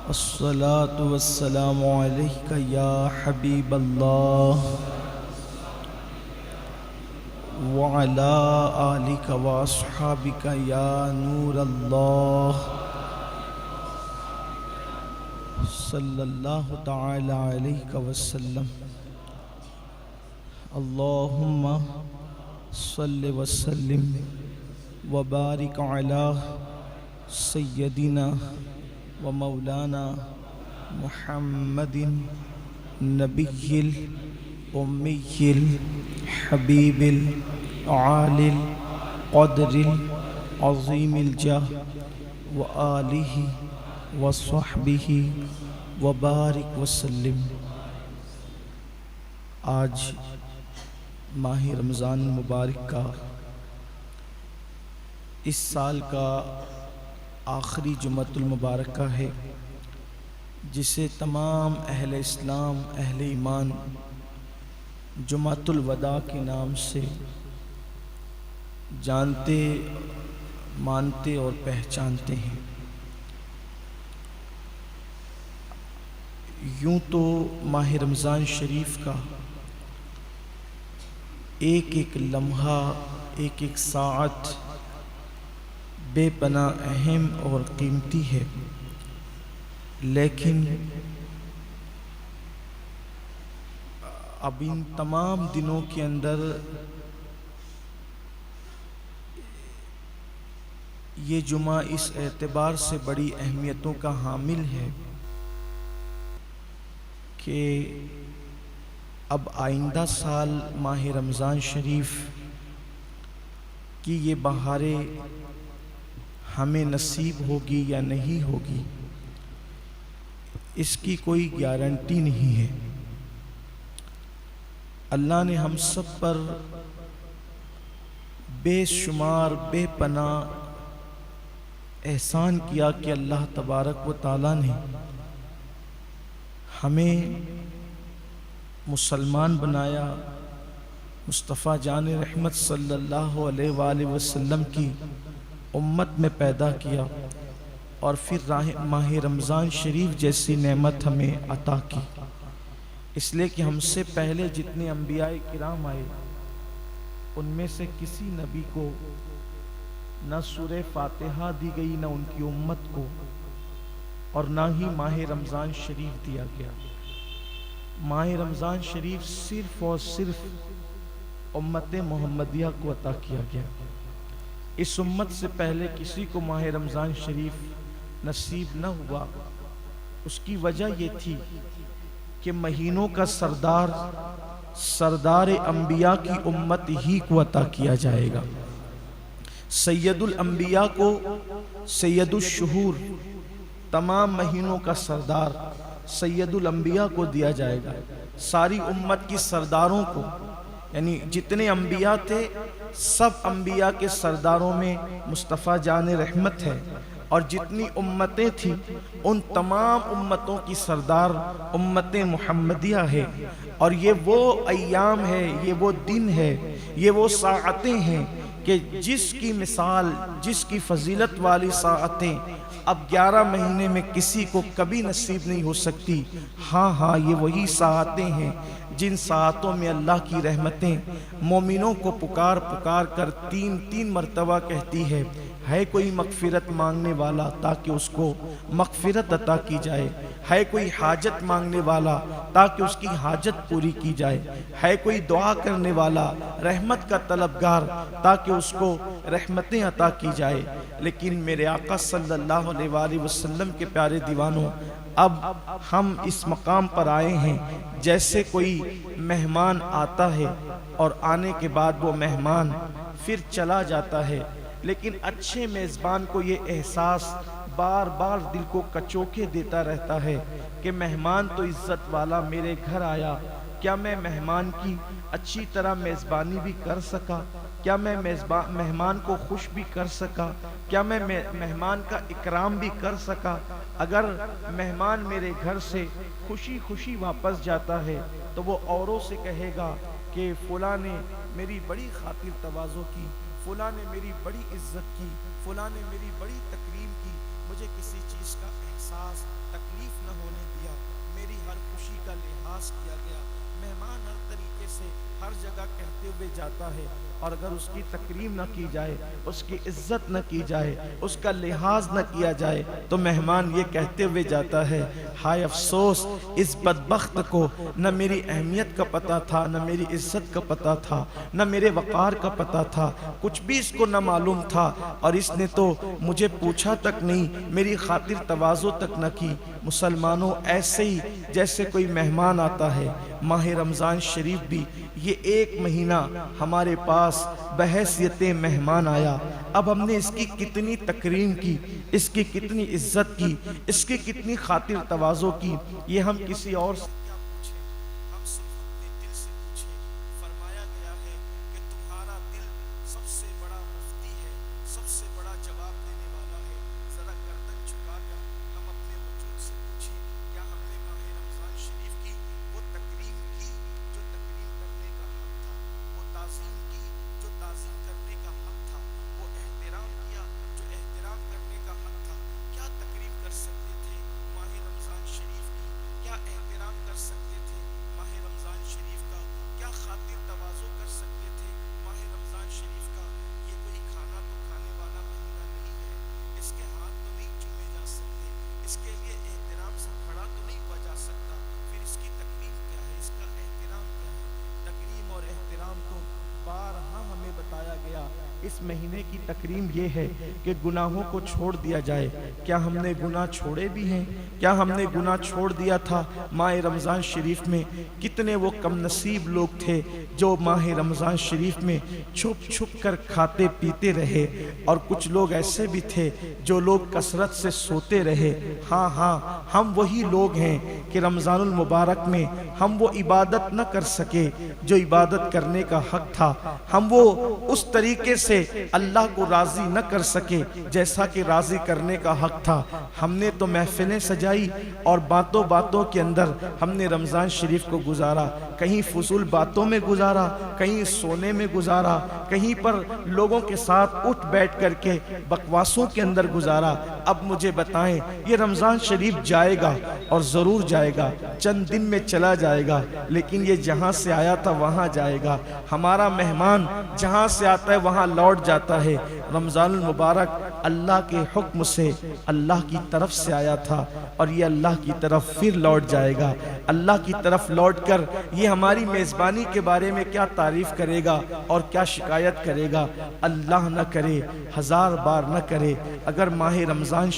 الصلاة والسلام عليك يا حبيب الله وعلى آلك وأصحابك يا نور الله صلى الله تعالى عليك وسلم. اللهم صل وسلم وبارك على سيدنا ومولانا محمد النبي الأمي الحبيب العالي القدر العظيم الجاه وآله وصحبه وبارك وسلم. آج ماہ رمضان مبارک کا اس سال کا آخری جمعۃ المبارکہ ہے، جسے تمام اہل اسلام اہل ایمان جمعۃ الوداع کے نام سے جانتے مانتے اور پہچانتے ہیں. یوں تو ماہ رمضان شریف کا ایک ایک لمحہ ایک ایک ساعت بے پناہ اہم اور قیمتی ہے، لیکن اب ان تمام دنوں کے اندر یہ جمعہ اس اعتبار سے بڑی اہمیتوں کا حامل ہے کہ اب آئندہ سال ماہ رمضان شریف کی یہ بہاریں ہمیں نصیب ہوگی یا نہیں ہوگی، اس کی کوئی گارنٹی نہیں ہے. اللہ نے ہم سب پر بے شمار بے پناہ احسان کیا کہ اللہ تبارک و تعالیٰ نے ہمیں مسلمان بنایا، مصطفیٰ جان رحمت صلی اللہ علیہ وآلہ وسلم کی امت میں پیدا کیا، اور پھر ماہ رمضان شریف جیسی نعمت ہمیں عطا کی. اس لیے کہ ہم سے پہلے جتنے انبیاء کرام آئے ان میں سے کسی نبی کو نہ سورہ فاتحہ دی گئی، نہ ان کی امت کو، اور نہ ہی ماہ رمضان شریف دیا گیا. ماہ رمضان شریف صرف اور صرف امت محمدیہ کو عطا کیا گیا. اس امت سے پہلے کسی کو ماہ رمضان شریف نصیب نہ ہوا. اس کی وجہ یہ تھی کہ مہینوں کا سردار انبیاء کی امت ہی کو عطا کیا جائے گا. سید الانبیاء کو، سید الشہور، تمام مہینوں کا سردار سید الانبیاء کو دیا جائے گا. ساری امت کی سرداروں کو، یعنی جتنے انبیاء تھے سب انبیاء کے سرداروں میں مصطفیٰ جان رحمت ہے، اور جتنی امتیں تھیں ان تمام امتوں کی سردار امت محمدیہ ہے. اور یہ وہ ایام ہے، یہ وہ دن ہے، یہ وہ ساعتیں ہیں کہ جس کی مثال، جس کی فضیلت والی ساعتیں اب 11 مہینے میں کسی کو کبھی نصیب نہیں ہو سکتی. ہاں یہ وہی ساعتیں ہیں جن ساعتوں میں اللہ کی رحمتیں مومنوں کو پکار کر تین مرتبہ کہتی ہے کوئی مغفرت مانگنے والا تاکہ اس کو مغفرت عطا کی جائے، ہے کوئی حاجت مانگنے والا تاکہ اس کی حاجت پوری کی جائے، ہے کوئی دعا کرنے والا رحمت کا طلبگار تاکہ اس کو رحمتیں عطا کی جائے. لیکن میرے آقا صلی اللہ علیہ وآلہ وسلم کے پیارے دیوانوں، اب ہم اس مقام پر آئے ہیں جیسے کوئی مہمان آتا ہے اور آنے کے بعد وہ مہمان پھر چلا جاتا ہے، لیکن اچھے میزبان کو یہ احساس بار بار دل کو کچوکے دیتا رہتا ہے کہ مہمان تو عزت والا میرے گھر آیا، کیا میں مہمان کی اچھی طرح میزبانی بھی کر سکا؟ کیا میں مہمان کو خوش بھی کر سکا؟ کیا میں مہمان کا اکرام بھی کر سکا؟ اگر مہمان میرے گھر سے خوشی خوشی واپس جاتا ہے تو وہ اوروں سے کہے گا کہ فلاں نے میری بڑی خاطر تواضع کی، فلاں نے میری بڑی عزت کی، فلاں نے میری بڑی تکریم کی، مجھے کسی چیز کا احساس تکلیف لحاظ کیا گیا. مہمان ہر طریقے سے ہر جگہ کہتے ہوئے جاتا ہے، اور اگر اس کی تکریم نہ کی جائے، اس کی عزت نہ کی جائے، اس کا لحاظ نہ کیا جائے، تو مہمان یہ کہتے ہوئے جاتا ہے، ہائے افسوس اس بدبخت کو نہ میری اہمیت کا پتہ تھا، نہ میری عزت کا پتہ تھا، نہ میرے وقار کا پتہ تھا، کچھ بھی اس کو نہ معلوم تھا، اور اس نے تو مجھے پوچھا تک نہیں، میری خاطر تواضع تک نہ کی. مسلمانوں، ایسے ہی جیسے کوئی مہمان آتا ہے، ماہ رمضان شریف بھی یہ ایک مہینہ ہمارے پاس بحیثیت مہمان آیا. اب ہم نے اس کی کتنی تکریم کی، اس کی کتنی عزت کی، اس کی کتنی خاطر تواضع کی، یہ ہم کسی اور سے کیا پوچھیں، ہم صرف اپنے دل سے پوچھیں. فرمایا گیا ہے کہ تمہارا دل سب سے بڑا مفتی ہے، سب سے بڑا جواب دینے والا ہے. ذرا گردن جھکا کر ہم اپنے وجود سے پوچھیں، کیا ہم نے ماہ رمضان شریف کی وہ تکریم کی جو تکریم کرنے کا حق تھا، وہ تعظیم کی جو تعظیم کرنے کا حق تھا، وہ احترام کیا جو احترام کرنے کا حق تھا؟ کیا تکریم کر سکتے تھے ماہ رمضان شریف کی؟ کیا احترام کر سکتے تھے ماہ رمضان شریف کا؟ کیا خاطر تواضع کر سکتے تھے ماہ رمضان شریف کا؟ یہ کوئی کھانا تو کھانے والا مہینہ نہیں ہے، اس کے ہاتھ تو نہیں چومے جا سکتے، اس کے لیے احترام سے کھڑا تو نہیں ہوا جا سکتا. پھر اس کی تکریم کیا ہے، اس کا احترام کیا ہے؟ تکریم اور احترام تو بارہا ہمیں بتایا گیا. اس مہینے کی تکریم یہ ہے کہ گناہوں کو چھوڑ دیا جائے. کیا ہم نے گناہ چھوڑے بھی ہیں؟ کیا ہم نے گناہ چھوڑ دیا تھا؟ ماہ رمضان شریف میں کتنے وہ کم نصیب لوگ تھے جو ماہ رمضان شریف میں چھپ چھپ کر کھاتے پیتے رہے، اور کچھ لوگ ایسے بھی تھے جو لوگ کثرت سے سوتے رہے. ہاں ہم وہی لوگ ہیں کہ رمضان المبارک میں ہم وہ عبادت نہ کر سکے جو عبادت کرنے کا حق تھا، ہم وہ اس طریقے سے اللہ کو راضی نہ کر سکے جیسا کہ راضی کرنے کا حق تھا. ہم نے تو محفلیں سجائی اور باتوں باتوں کے اندر ہم نے رمضان شریف کو گزارا، کہیں فضول باتوں میں گزارا، کہیں سونے میں گزارا، کہیں پر لوگوں کے ساتھ اٹھ بیٹھ کر کے بکواسوں کے اندر گزارا. اب مجھے بتائیں، یہ رمضان شریف جائے گا اور ضرور جائے گا، چند دن میں چلا جائے گا، لیکن یہ جہاں سے آیا تھا وہاں جائے گا. ہمارا مہمان جہاں سے آتا ہے وہاں لوٹ جاتا ہے. رمضان المبارک اللہ کے حکم سے اللہ کی طرف سے آیا تھا، اور یہ اللہ کی طرف پھر لوٹ جائے گا. اللہ کی طرف لوٹ کر یہ ہماری میزبانی کے بارے میں کیا تعریف کرے گا اور کیا شکایت کرے گا؟ اللہ نہ کرے، ہزار بار نہ کرے، اگر ماہ رمضان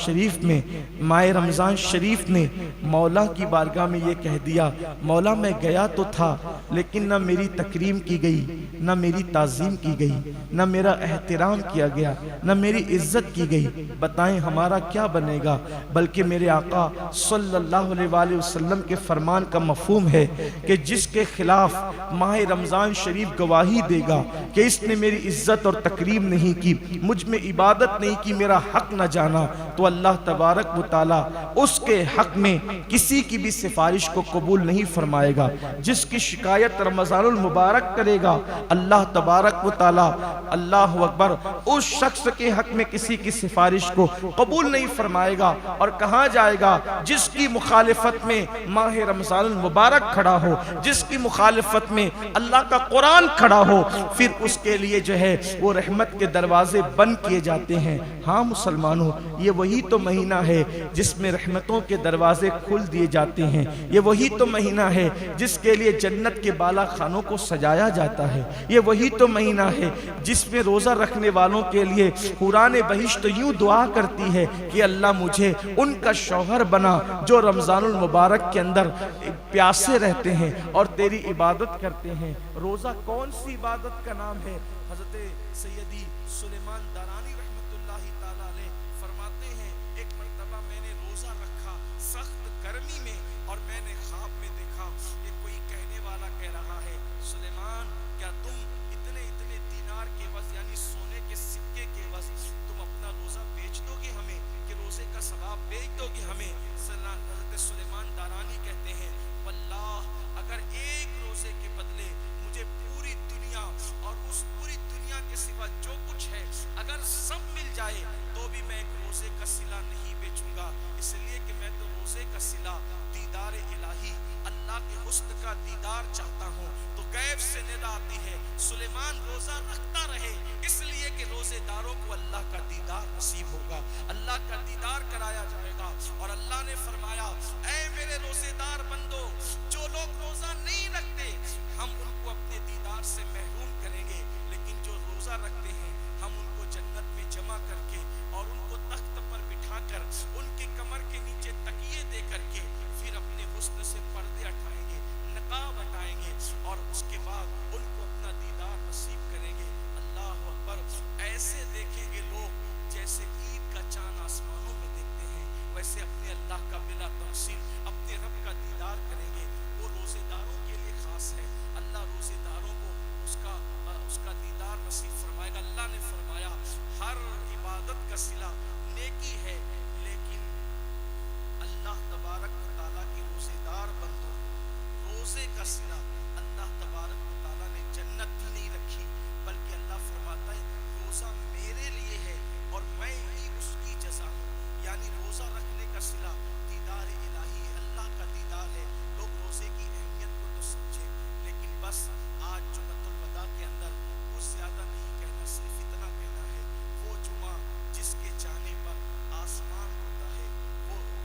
شریف نے مولا کی بارگاہ میں یہ کہہ دیا، مولا میں گیا تو تھا لیکن نہ میری تکریم کی گئی، نہ میری تعظیم کی گئی، نہ میرا احترام کیا گیا، نہ میری عزت کی گئی، بتائیں ہمارا کیا بنے گا؟ بلکہ میرے آقا صلی اللہ علیہ وآلہ وسلم کے فرمان کا مفہوم ہے کہ جس کے خلاف ماہ رمضان شریف گواہی دے گا کہ اس نے میری عزت اور تکریم نہیں کی، مجھ میں عبادت نہیں کی، میرا حق نہ جانا، تو اللہ تبارک و تعالی اس کے حق میں کسی کی بھی سفارش کو قبول نہیں فرمائے گا. جس کی شکایت رمضان المبارک کرے گا، اللہ تبارک و تعالی، اللہ اکبر، اس شخص کے حق میں کسی کی سفارش کو قبول نہیں فرمائے گا. اور کہاں جائے گا؟ جس کی مخالفت میں ماہ رمضان المبارک کھڑا ہو، جس کی مخالفت میں اللہ کا قرآن کھڑا ہو، پھر اس کے لیے جو ہے وہ رحمت کے دروازے بند کیے جاتے ہیں. ہاں مسلمانوں، یہ وہی تو مہینہ ہے جس میں رحمتوں کے دروازے کھل دیے جاتے ہیں. یہ وہی تو مہینہ ہے جس کے لیے جنت کے بالا خانوں کو سجایا جاتا ہے. یہ وہی تو مہینہ ہے جس میں روزہ رکھنے والوں کے لیے قرآن بہشت یوں دعا کرتی ہے کہ اللہ مجھے ان کا شوہر بنا جو رمضان المبارک کے اندر پیاسے رہتے ہیں اور تیری عبادت کرتے ہیں. روزہ کون سی عبادت کا نام ہے؟ حضرت سیدی سلیمان دارانی رحمت اللہ تعالی علیہ فرماتے ہیں، ایک مرتبہ میں نے روزہ رکھا سخت گرمی میں، اور میں نے خواب میں دیکھا کہ کوئی کہنے والا کہہ رہا ہے، سلیمان کیا تم اتنے دینار کے عوض یعنی سونے کے سکے کے عوض تم اپنا روزہ بیچ دو گے ہمیں، کہ روزے کا ثواب بیچ دو گے ہمیں؟ حضرت سلیمان دارانی کہتے ہیں، واللہ اگر ایک روزے کے بدلے مجھے پوری دنیا اور اس پوری دنیا کے سوا جو کچھ ہے اگر سب حسن کا دیدار چاہتا ہوں۔ تو غیب سے ندا آتی ہے سلیمان روزہ رکھتا رہے، اس لیے کہ روزے داروں کو اللہ کا دیدار نصیب ہوگا، اللہ کا دیدار کرایا جائے گا۔ اور اللہ نے فرمایا اے میرے روزے دار بندو، جو لوگ روزہ نہیں رکھتے ہم ان کو اپنے دیدار سے محروم کریں گے، لیکن جو روزہ رکھتے ہیں ہم ان کو جنت میں جمع کر کے اور ان کو تخت پر بٹھا کر ان کے کمر کے نیچے تکیے دے کر کے پھر اپنے حسن سے پردے ہٹائیں گے، نقاب ہٹائیں گے، اور اس کے بعد ان کو اپنا دیدار نصیب کریں گے۔ اللہ اکبر! ایسے دیکھیں گے لوگ جیسے عید کا چاند آسمانوں میں دیکھتے ہیں، ویسے اپنے اللہ کا بلا تفصیل اپنے رب کا دیدار کریں گے۔ وہ روزے داروں کے لیے خاص ہے، اللہ روزے داروں کو اس کا دیدار نصیب فرمائے گا۔ اللہ نے فرمایا ہر عبادت کا صلہ نیکی ہے، لیکن اللہ تبارک و تعالیٰ کے روزے دار بندوں روزے کا صلہ اللہ تبارک و تعالیٰ نے جنت ہی نہیں رکھی، بلکہ اللہ فرماتا ہے روزہ میرے لیے ہے اور میں ہی اس کی جزا ہوں۔ یعنی روزہ رکھنے کا صلہ دیدار الہی ہے، اللہ کا دیدار ہے۔ لوگ روزے کی اہمیت کو تو سمجھیں، لیکن بس آج جمعۃ الوداع کے اندر کچھ زیادہ نہیں کہنا، صرف اتنا کہنا ہے وہ جمعہ جس کے جانے پر آسمان روتا ہے،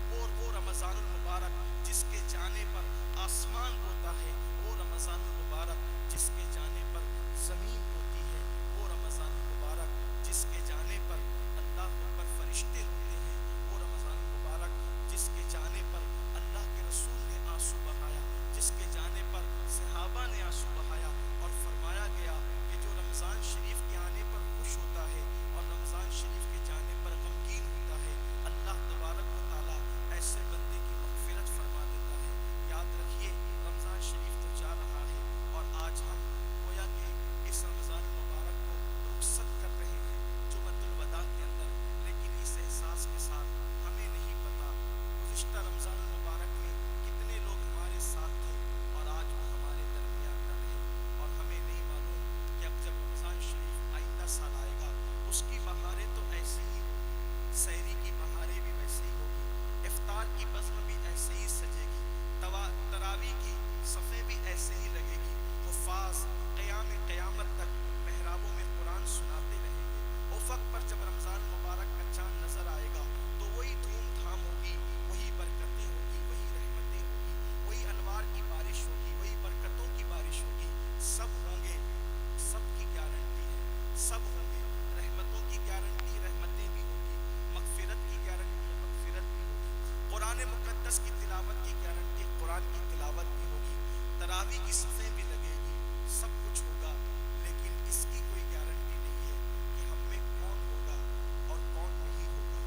وہ رمضان المبارک جس کے جانے پر آسمان روتا ہے، وہ رمضان المبارک جس کے جانے پر زمین روتی ہے، وہ رمضان المبارک جس کے جانے پر اللہ پر فرشتے روتے ہیں، وہ رمضان المبارک جس کے جانے پر اللہ کے رسول نے آنسو بہایا، جس کے جانے پر صحابہ نے آنسو بہایا، اور فرمایا گیا کہ جو رمضان شریف کے آنے پر خوش ہوتا ہے اور رمضان شریف کے جانے پر غمگین ہوتا ہے، اللہ تبارک و تعالیٰ ایسے بندے کی مغفرت فرما دیتا ہے۔ یاد رکھیے رمضان شریف تو جا رہا ہے، اور آج ہم گویا کہ اس رمضان المبارک کو رخصت کر رہے ہیں جمعۃ الوداع کے اندر، لیکن اس احساس کے ساتھ ہمیں نہیں پتا گزشتہ رمضان المبارک میں کتنے لوگ ہمارے ساتھ تھے اور آج وہ ہمارے درمیان نہ رہے، اور ہمیں نہیں معلوم کہ اب جب رمضان شریف آئندہ سال آئے گا اس کی بہاریں تو ایسی ہی ہوگی، سحری کی بہاریں بھی ویسے ہی ہوگی، افطار کی بزم بھی ایسے ہی سجے گی، تراویح کی صفیں بھی ایسے ہی لگے گی، حفاظ قیامت تک محرابوں میں قرآن سناتے رہیں گے۔ افق پر جب رمضان مبارک کا چاند نظر آئے گا تو وہی دھوم دھام ہوگی، وہی برکتیں ہوگی، وہی رحمتیں ہوگی، وہی انوار کی بارش ہوگی، وہی برکتوں کی بارش ہوگی، سب ہوں گے، سب کی گارنٹی ہے، سب ہوں گے، رحمتوں کی گارنٹی رحمتیں بھی ہوگی، مغفرت کی گارنٹی مغفرت بھی ہوگی، قرآن مقدس کی تلاوت کی گارنٹی قرآن کی تلاوت بھی ہوگی، تراویح کی صفیں بھی لگے گی، سب کچھ ہوگا، لیکن اس کی کوئی گارنٹی نہیں ہے کہ ہم میں کون ہوگا اور کون نہیں ہوگا۔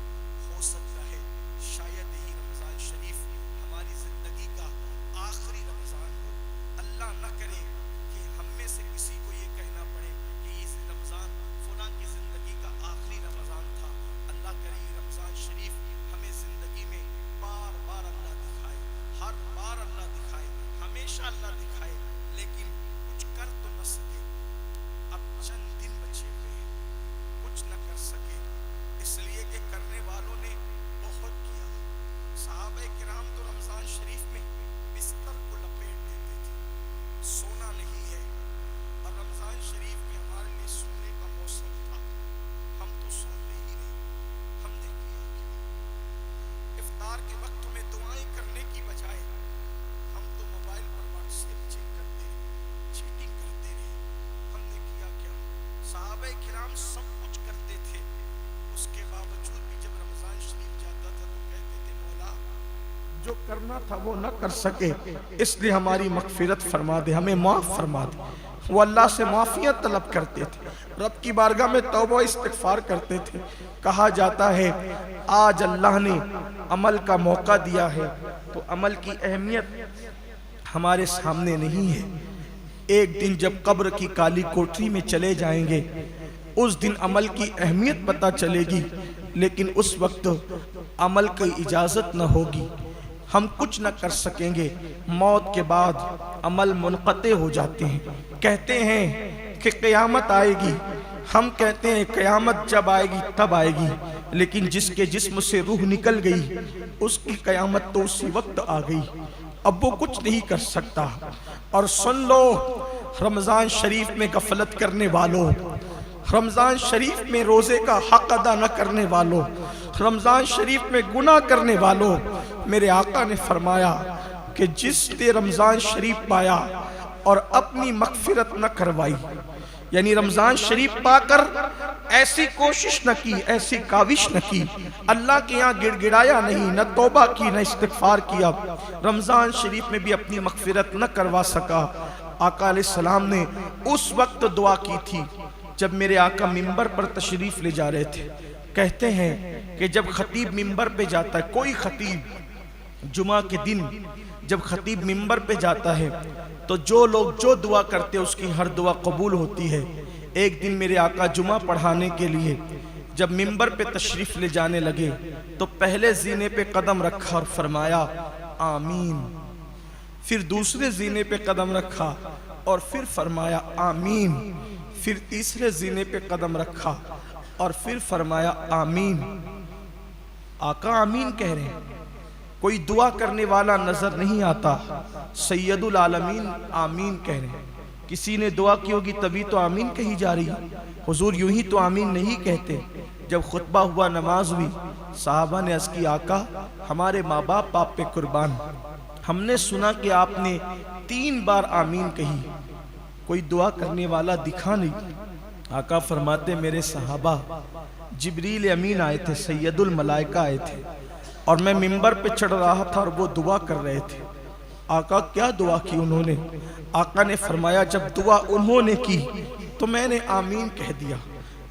ہو سکتا ہے شاید یہی رمضان شریف ہماری زندگی کا آخری رمضان ہو، اللہ نہ کرے کہ ہم میں سے کسی کو یہ کہنا پڑے کہ یہ رمضان فلاں کی زندگی کا آخری رمضان تھا۔ اللہ کرے یہ رمضان شریف ہمیں زندگی میں بار بار اللہ دکھائے، ہر بار اللہ دکھائے، ہمیشہ اللہ دکھائے، لیکن کچھ کر تو نہ سکے، اب چند دن بچے ہوئے ہیں، کچھ نہ کر سکے، اس لیے کہ کرنے والوں نے بہت کیا۔ صحابہ کرام تو رمضان شریف میں بستر کو لپیٹ دیتے تھے، سونا نہیں ہے، اور رمضان شریف میں ہمارے لیے سونے کا موسم تھا، ہم تو سوتے ہی نہیں۔ ہم نے کیا کیا؟ افطار کے وقت میں دعائیں کرنے کی بجائے ہم تو موبائل پر واٹس ایپ چیک کرتے رہے، چیٹنگ کرتے رہے۔ ہم نے کیا کیا؟ صحابہ کرام سب کچھ کرتے تھے، اس کے باوجود بھی جب رمضان شریف جاتا تھا تو کہتے تھے مولا جو کرنا تھا وہ نہ کر سکے، اس لیے ہماری مغفرت فرما دے، ہمیں معاف فرما دے۔ وہ اللہ سے معافیاں طلب کرتے تھے، رب کی بارگاہ میں توبہ استغفار کرتے تھے۔ کہا جاتا ہے آج اللہ نے عمل کا موقع دیا ہے تو عمل کی اہمیت ہمارے سامنے نہیں ہے۔ ایک دن جب قبر کی کالی کوٹری میں چلے جائیں گے اس دن عمل کی اہمیت پتہ چلے گی، لیکن اس وقت عمل کی اجازت نہ ہوگی، ہم کچھ نہ کر سکیں گے۔ موت کے بعد عمل منقطع ہو جاتے ہیں، کہتے ہیں کہ قیامت آئے گی، ہم کہتے ہیں قیامت جب آئے گی تب آئے گی، لیکن جس کے جسم سے روح نکل گئی اس کی قیامت تو اسی وقت آ گئی، اب وہ کچھ نہیں کر سکتا۔ اور سن لو رمضان شریف میں غفلت کرنے والوں، رمضان شریف میں روزے کا حق ادا نہ کرنے والوں، رمضان شریف میں گناہ کرنے والوں، میرے آقا نے فرمایا کہ جس نے رمضان شریف پایا اور اپنی مغفرت نہ کروائی، یعنی رمضان شریف پا کر ایسی کوشش نہ کی، ایسی کاوش نہ کی، اللہ کے یہاں گڑ گڑایا نہیں، نہ توبہ کی نہ استغفار کیا، رمضان شریف میں بھی اپنی مغفرت نہ کروا سکا۔ آقا علیہ السلام نے اس وقت دعا کی تھی جب میرے آقا منبر پر تشریف لے جا رہے تھے۔ کہتے ہیں کہ جب خطیب منبر پہ جاتا ہے، کوئی خطیب جمعہ کے دن جب خطیب منبر پہ جاتا ہے تو جو لوگ جو دعا کرتے اس کی ہر دعا قبول ہوتی ہے۔ ایک دن میرے آقا جمعہ پڑھانے کے لیے جب منبر پہ تشریف لے جانے لگے تو پہلے زینے پہ قدم رکھا اور فرمایا آمین، پھر دوسرے زینے پہ قدم رکھا اور پھر فرمایا آمین، پھر تیسرے زینے پہ قدم رکھا اور پھر فرمایا آمین۔ آقا آمین کہہ رہے ہیں، کوئی دعا کرنے والا نظر نہیں آتا، سید العالمین آمین کہہ رہے ہیں۔ کسی نے دعا کی ہوگی تبھی تو آمین کہی جا رہی ہے، حضور یوں ہی تو آمین نہیں کہتے۔ جب خطبہ ہوا، نماز ہوئی، صحابہ نے عرض کی آقا ہمارے ماں باپ آپ پہ قربان، ہم نے سنا کہ آپ نے 3 بار آمین کہی، کوئی دعا کرنے والا دکھا نہیں۔ آقا فرماتے میرے صحابہ جبریل امین آئے تھے، سید الملائکہ آئے تھے اور میں منبر پہ چڑھ رہا تھا اور وہ دعا کر رہے تھے۔ آقا کیا دعا کی انہوں نے؟ آقا نے فرمایا جب دعا انہوں نے کی تو میں نے آمین کہہ دیا۔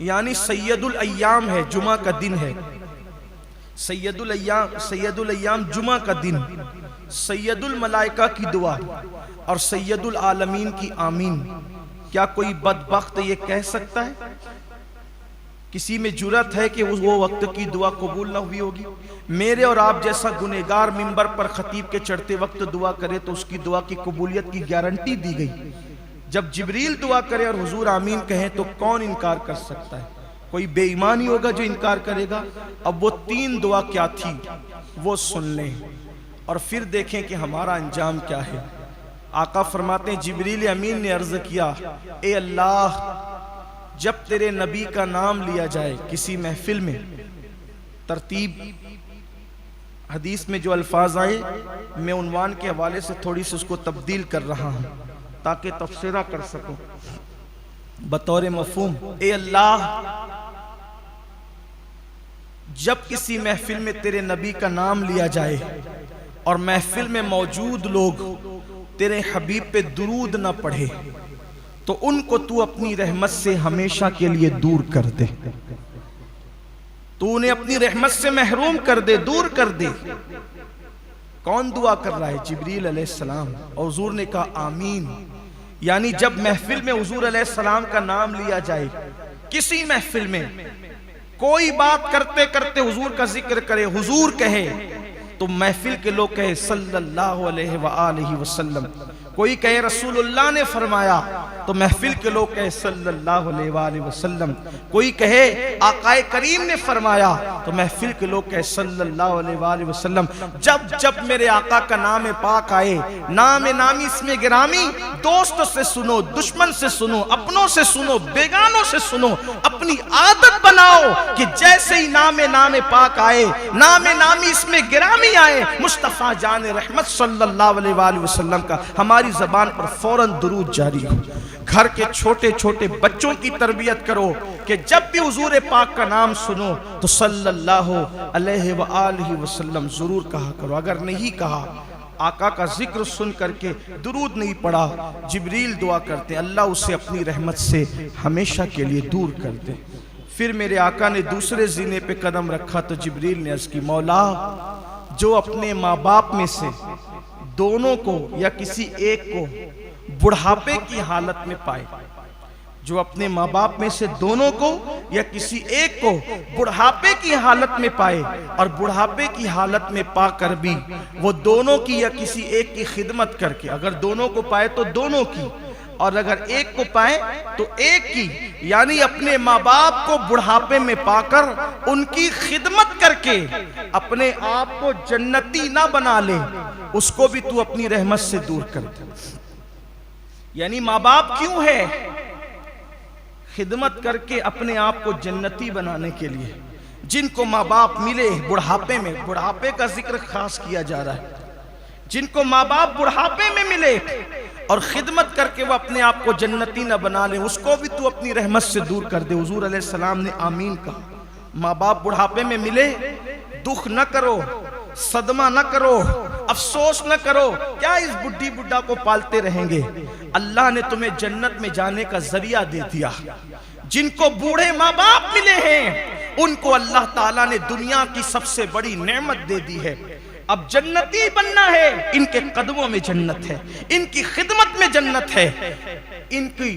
یعنی سید الایام ہے، جمعہ کا دن ہے، سید الایام جمعہ کا دن، سید الملائکہ کی دعا اور سید العالمین کی آمین۔ کیا کوئی بدبخت یہ کہہ سکتا ہے؟ کسی میں جرأت ہے کہ وہ وقت کی دعا قبول نہ ہوئی ہوگی؟ میرے اور آپ جیسا گنہگار منبر پر خطیب کے چڑھتے وقت دعا کرے تو اس کی دعا کی قبولیت کی گارنٹی دی گئی۔ جب جبریل دعا کرے اور حضور آمین کہیں تو کون انکار کر سکتا ہے؟ کوئی بے ایمان ہی ہوگا جو انکار کرے گا۔ اب وہ 3 دعا کیا تھی وہ سن لیں اور پھر دیکھیں کہ ہمارا انجام کیا ہے۔ آقا فرماتے ہیں جبریل امین نے عرض کیا اے اللہ جب تیرے نبی کا نام لیا جائے کسی محفل میں، ترتیب حدیث میں جو الفاظ آئے میں عنوان کے حوالے سے تھوڑی سی اس کو تبدیل کر رہا ہوں تاکہ تفسیرہ کر سکوں بطور مفہوم۔ اے اللہ جب کسی محفل میں تیرے نبی کا نام لیا جائے اور محفل میں موجود لوگ تیرے حبیب پہ درود نہ پڑھے تو ان کو تو اپنی رحمت سے ہمیشہ کے لیے دور کر دے، تو انہیں اپنی رحمت سے محروم کر دے، دور کر دے۔ کون دعا کر رہا ہے؟ جبریل علیہ السلام۔ اور حضور نے کہا آمین، یعنی جب محفل میں حضور علیہ السلام کا نام لیا جائے، کسی محفل میں کوئی بات کرتے کرتے حضور کا ذکر کرے، حضور کہے تو محفل کے لوگ کہے صلی اللہ علیہ وآلہ وسلم، کوئی کہے رسول اللہ نے فرمایا تو محفل کے لوگ کہے صلی اللہ علیہ وآلہ وسلم، کوئی کہے آقا کریم نے فرمایا تو محفل کے لوگ کہے صلی اللہ علیہ وآلہ وسلم۔ جب جب میرے آقا کا نام پاک آئے، نام نامی اسم گرامی، دوست سے سنو، دشمن سے سنو، اپنوں سے سنو، بیگانوں سے سنو، اپنی عادت بناؤ کہ جیسے ہی نام پاک آئے، نام نامی اسم گرامی آئے، مصطفیٰ جان رحمت صلی اللہ علیہ وآلہ وسلم کا ہماری زبان پر فوراً درود جاری ہو۔ گھر کے چھوٹے چھوٹے بچوں کی تربیت کرو کہ جب بھی حضور پاک کا نام سنو تو صلی اللہ علیہ وآلہ وسلم ضرور کہا کرو۔ اگر نہیں کہا، آقا کا ذکر سن کر کے درود نہیں پڑھا، جبریل دعا کرتے اللہ اسے اپنی رحمت سے ہمیشہ کے لیے دور کر دے۔ پھر میرے آقا نے دوسرے زینے پہ قدم رکھا تو جبریل نے عرض کی مولا جو اپنے ماں باپ میں سے دونوں کو یا کسی ایک کو بڑھاپے کی حالت میں پائے، جو اپنے ماں باپ میں سے دونوں کو یا کسی ایک کو بڑھاپے کی حالت میں پائے اور بڑھاپے کی حالت میں پا کر بھی وہ دونوں کی یا کسی ایک کی خدمت کر کے، اگر دونوں کو پائے تو دونوں کی، اور اگر ایک کو پائیں تو ایک کی، یعنی اپنے ماں باپ کو بڑھاپے میں پا کر ان کی خدمت کر کے اپنے آپ کو جنتی نہ بنا لے، اس کو بھی تو اپنی رحمت سے دور کر دے۔ یعنی ماں باپ کیوں ہے؟ خدمت کر کے اپنے آپ کو جنتی بنانے کے لیے۔ جن کو ماں باپ ملے بڑھاپے میں، بڑھاپے کا ذکر خاص کیا جا رہا ہے، جن کو ماں باپ بڑھاپے میں ملے اور خدمت کر کے وہ اپنے آپ کو جنتی نہ بنا لیں، اس کو بھی تو اپنی رحمت سے دور کر دے۔ حضور علیہ السلام نے آمین کہا۔ ماں باپ بڑھاپے میں ملے، دکھ نہ کرو، صدمہ نہ کرو، افسوس نہ کرو، کیا اس بڈھی بڈھا کو پالتے رہیں گے؟ اللہ نے تمہیں جنت میں جانے کا ذریعہ دے دیا۔ جن کو بوڑھے ماں باپ ملے ہیں ان کو اللہ تعالیٰ نے دنیا کی سب سے بڑی نعمت دے دی ہے۔ اب جنتی بننا ہے، ان کے قدموں میں جنت ہے، ان کی خدمت میں جنت ہے، ان کی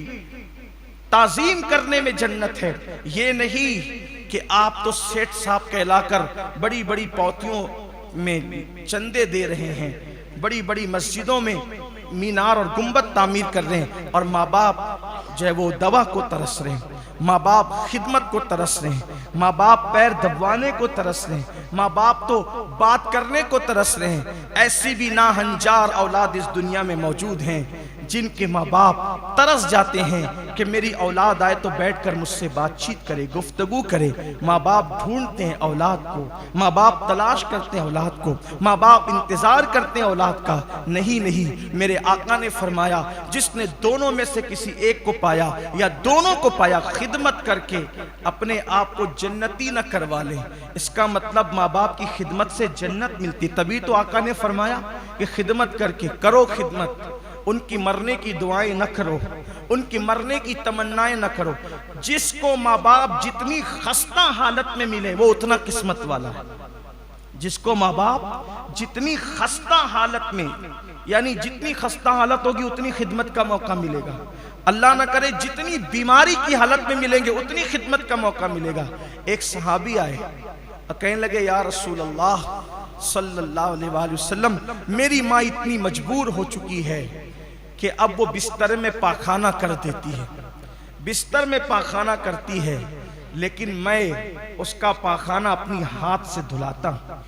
تعظیم کرنے میں جنت ہے۔ یہ نہیں کہ آپ تو سیٹھ صاحب کہلا کر بڑی بڑی پوتیوں میں چندے دے رہے ہیں، بڑی بڑی مسجدوں میں مینار اور گنبد تعمیر کر رہے ہیں، اور ماں باپ جو ہے وہ دوا کو ترس رہے ہیں، ماں باپ خدمت کو ترس رہے ہیں، ماں باپ پیر دبوانے کو ترس رہے ہیں، ماں باپ تو بات کرنے کو ترس رہے ہیں۔ ایسی بھی ناہنجار اولاد اس دنیا میں موجود ہیں جن کے ماں باپ ترس جاتے ہیں کہ میری اولاد آئے تو بیٹھ کر مجھ سے بات چیت کرے، گفتگو کرے۔ ماں باپ ڈھونڈتے ہیں اولاد کو، ماں باپ تلاش کرتے ہیں اولاد کو، ماں باپ انتظار کرتے ہیں اولاد کا۔ نہیں، میرے آقا نے فرمایا جس نے دونوں میں سے کسی ایک کو پایا یا دونوں کو پایا، خدمت کر کے اپنے آپ کو جنتی نہ کروا لے۔ اس کا مطلب ماں باپ کی خدمت سے جنت ملتی، تبھی تو آقا نے فرمایا کہ خدمت کر کے کرو خدمت، ان کی مرنے کی دعائیں نہ کرو، ان کی مرنے کی تمنائیں نہ کرو۔ جس کو ماں باپ جتنی خستہ حالت میں ملے وہ اتنا قسمت والا ہے۔ جس کو ماں باپ جتنی خستہ حالت میں، یعنی جتنی خستہ حالت ہوگی اتنی خدمت کا موقع ملے گا۔ اللہ نہ کرے جتنی بیماری کی حالت میں ملیں گے اتنی خدمت کا موقع ملے گا۔ ایک صحابی آئے اور کہنے لگے یا رسول اللہ صلی اللہ علیہ وآلہ وسلم، میری ماں اتنی مجبور ہو چکی ہے کہ اب وہ بستر میں پاخانہ کر دیتی ہے، بستر میں پاخانہ کرتی ہے، لیکن میں اس کا پاخانہ اپنی ہاتھ سے دھلاتا ہوں،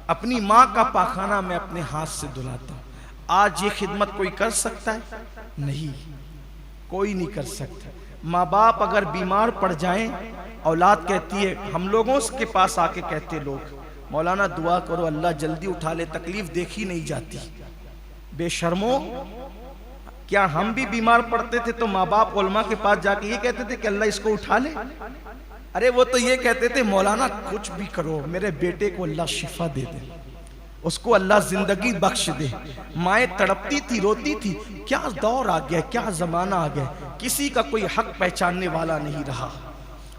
اپنی ماں کا پاخانہ میں اپنے ہاتھ سے دھلاتا ہوں۔ آج یہ خدمت کوئی کر سکتا ہے؟ نہیں، کوئی نہیں کر سکتا۔ ماں باپ اگر بیمار پڑ جائیں، اولاد کہتی ہے، ہم لوگوں کے پاس آ کے کہتے لوگ، مولانا دعا کرو اللہ جلدی اٹھا لے، تکلیف دیکھی نہیں جاتی۔ بے شرمو، کیا ہم بھی بیمار پڑتے تھے تو ماں باپ علماء کے پاس جا کے یہ کہتے تھے کہ اللہ اس کو اٹھا لے؟ ارے وہ تو یہ کہتے تھے مولانا کچھ بھی کرو، میرے بیٹے کو اللہ شفا دے دے، اس کو اللہ زندگی بخش دے۔ مائیں تڑپتی تھی، روتی تھی۔ کیا دور آ گیا، کیا زمانہ آ گیا، کسی کا کوئی حق پہچاننے والا نہیں رہا،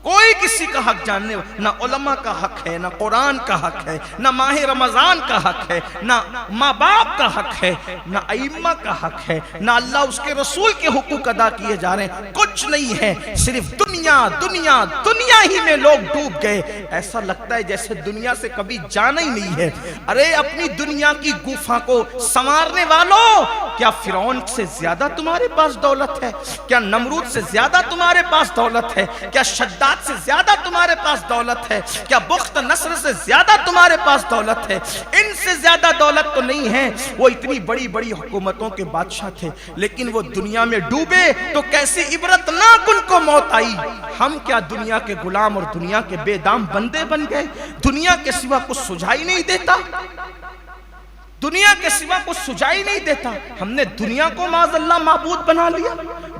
کوئی کسی کا حق جاننے، نہ علماء کا حق ہے، نہ قرآن کا حق ہے، نہ ماہ رمضان کا حق ہے، نہ ماں باپ کا حق ہے، نہ ائمہ کا حق ہے، نہ اللہ اس کے رسول کے حقوق ادا کیے جا رہے ہیں، کچھ نہیں ہے، صرف دنیا دنیا دنیا ہی میں لوگ ڈوب گئے۔ ایسا لگتا ہے جیسے دنیا سے کبھی جانا ہی نہیں ہے۔ ارے اپنی دنیا کی گفا کو سنوارنے والوں، کیا فرعون سے زیادہ تمہارے پاس دولت ہے؟ کیا نمرود سے زیادہ تمہارے پاس دولت ہے؟ کیا شداد سے زیادہ تمہارے پاس دولت ہے؟ کیا بخت نصر سے زیادہ تمہارے پاس دولت ہے؟ ان سے زیادہ دولت تو نہیں ہے۔ وہ اتنی بڑی بڑی حکومتوں کے بادشاہ تھے، لیکن وہ دنیا میں ڈوبے تو کیسی عبرتناک ان کو موت آئی۔ ہم کیا دنیا کے غلام اور دنیا کے بے دام بندے بن گئے؟ دنیا کے سوا کچھ سجائی نہیں دیتا، دنیا کے سوا کچھ سجائی نہیں دیتا۔ ہم نے دنیا کو معاذ اللہ معبود بنا لیا،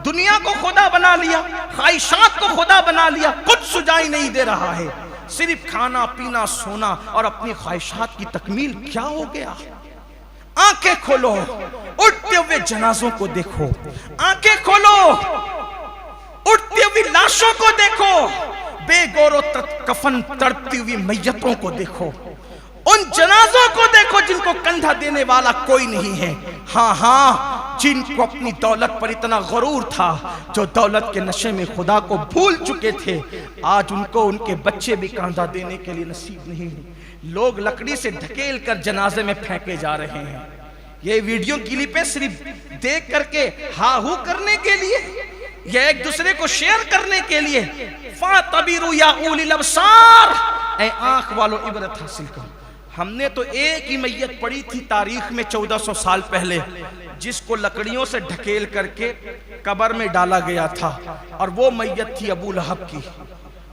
دنیا کو خدا بنا لیا، خواہشات کو خدا بنا لیا، کچھ سجائی نہیں دے رہا ہے، صرف کھانا پینا سونا اور اپنی خواہشات کی تکمیل۔ کیا ہو گیا؟ آنکھیں کھولو، اٹھتے ہوئے جنازوں کو دیکھو، آنکھیں کھولو، اٹھتی ہوئی لاشوں کو دیکھو، بے گور و کفن تڑپتی ہوئی میتوں کو دیکھو، ان جنازوں کو دیکھو جن کو کندھا دینے والا کوئی نہیں ہے۔ ہاں جن کو اپنی دولت پر اتنا غرور تھا، جو دولت کے نشے میں خدا کو بھول چکے تھے، آج ان کو ان کے بچے بھی کندھا دینے کے لیے نصیب نہیں ہے۔ لوگ لکڑی سے ڈھکیل کر جنازے میں پھینکے جا رہے ہیں۔ یہ ویڈیو کلپیں صرف دیکھ کر کے ہا ہو کرنے کے لیے یا ایک دوسرے کو شیئر کرنے کے لیے؟ فَاعْتَبِرُوا يَا أُولِي الْأَبْصَارِ، اے آنکھ والو عبرت حاصل کرو۔ ہم نے تو ایک ہی میت پڑی تھی تاریخ میں 1400 سال پہلے، جس کو لکڑیوں سے ڈھکیل کر کے قبر میں ڈالا گیا تھا، اور وہ میت تھی ابو لہب کی۔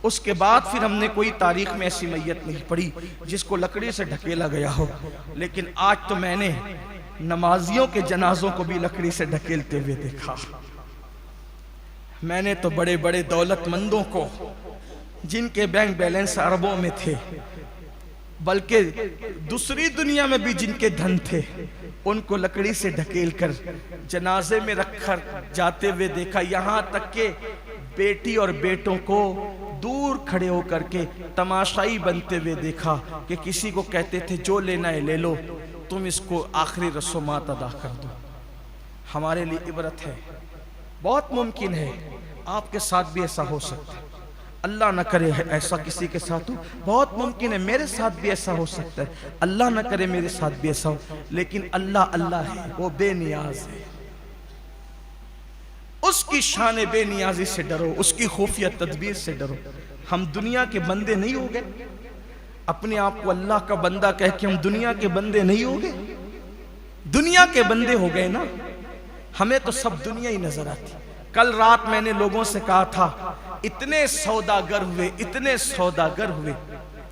اس کے بعد پھر ہم نے کوئی تاریخ میں ایسی میت نہیں پڑی جس کو لکڑی سے ڈھکیلا گیا ہو۔ لیکن آج تو میں نے نمازیوں کے جنازوں کو بھی لکڑی سے ڈھکیلتے ہوئے دیکھا۔ میں نے تو بڑے بڑے دولت مندوں کو، جن کے بینک بیلنس اربوں میں تھے، بلکہ دوسری دنیا میں بھی جن کے دھن تھے، ان کو لکڑی سے ڈھکیل کر جنازے میں رکھ کر جاتے ہوئے دیکھا۔ یہاں تک کہ بیٹی اور بیٹوں کو دور کھڑے ہو کر کے تماشائی بنتے ہوئے دیکھا کہ کسی کو کہتے تھے جو لینا ہے لے لو، تم اس کو آخری رسومات ادا کر دو۔ ہمارے لیے عبرت ہے۔ بہت ممکن ہے آپ کے ساتھ بھی ایسا ہو سکتا ہے، اللہ نہ کرے ایسا کسی کے ساتھ ہو۔ بہت ممکن ہے میرے ساتھ بھی ایسا ہو سکتا ہے، اللہ نہ کرے میرے ساتھ بھی ایسا ہو۔ لیکن اللہ اللہ ہے، وہ بے نیاز ہے۔ اس کی شان بے نیازی سے ڈرو، اس کی خفیہ تدبیر سے ڈرو۔ ہم دنیا کے بندے نہیں ہو گئے، اپنے آپ کو اللہ کا بندہ کہہ کے ہم دنیا کے بندے نہیں ہو گئے، دنیا کے بندے ہو گئے نا۔ ہمیں تو سب دنیا ہی نظر آتی۔ کل رات میں نے لوگوں سے کہا تھا، اتنے سوداگر ہوئے، اتنے سوداگر ہوئے،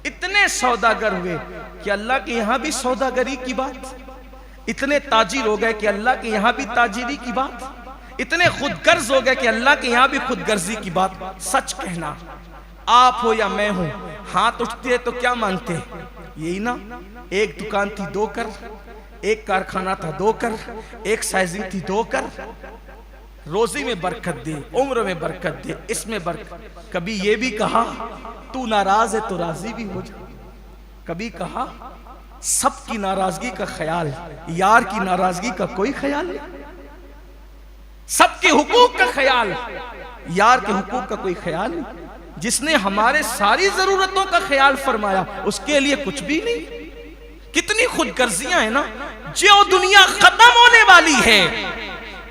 اتنے سوداگر ہوئے کہ اللہ کے یہاں بھی سوداگری کی بات، اتنے تاجر ہو گئے کہ اللہ کے یہاں بھی تاجری کی بات، اتنے خود غرض ہو گئے کہ اللہ کے یہاں بھی خود غرضی کی بات۔ سچ کہنا، آپ ہو یا میں ہوں، ہاتھ اٹھتے تو کیا مانگتے؟ یہی نا، ایک دکان تھی دو کر، ایک کارخانہ تھا دو کر، ایک سائزنگ تھی دو کر، روزی میں برکت دے، عمر میں برکت دے، اس میں برکت۔ کبھی یہ بھی کہا تو ناراض ہے تو راضی بھی ہو جا، کبھی کہا سب کی ناراضگی کا خیال، یار کی ناراضگی کا کوئی خیال نہیں، سب کے حقوق کا خیال، یار کے حقوق کا کوئی خیال نہیں۔ جس نے ہمارے ساری ضرورتوں کا خیال فرمایا، اس کے لیے کچھ بھی نہیں۔ کتنی خود غرضیاں ہیں نا۔ جو دنیا ختم ہونے والی ہے،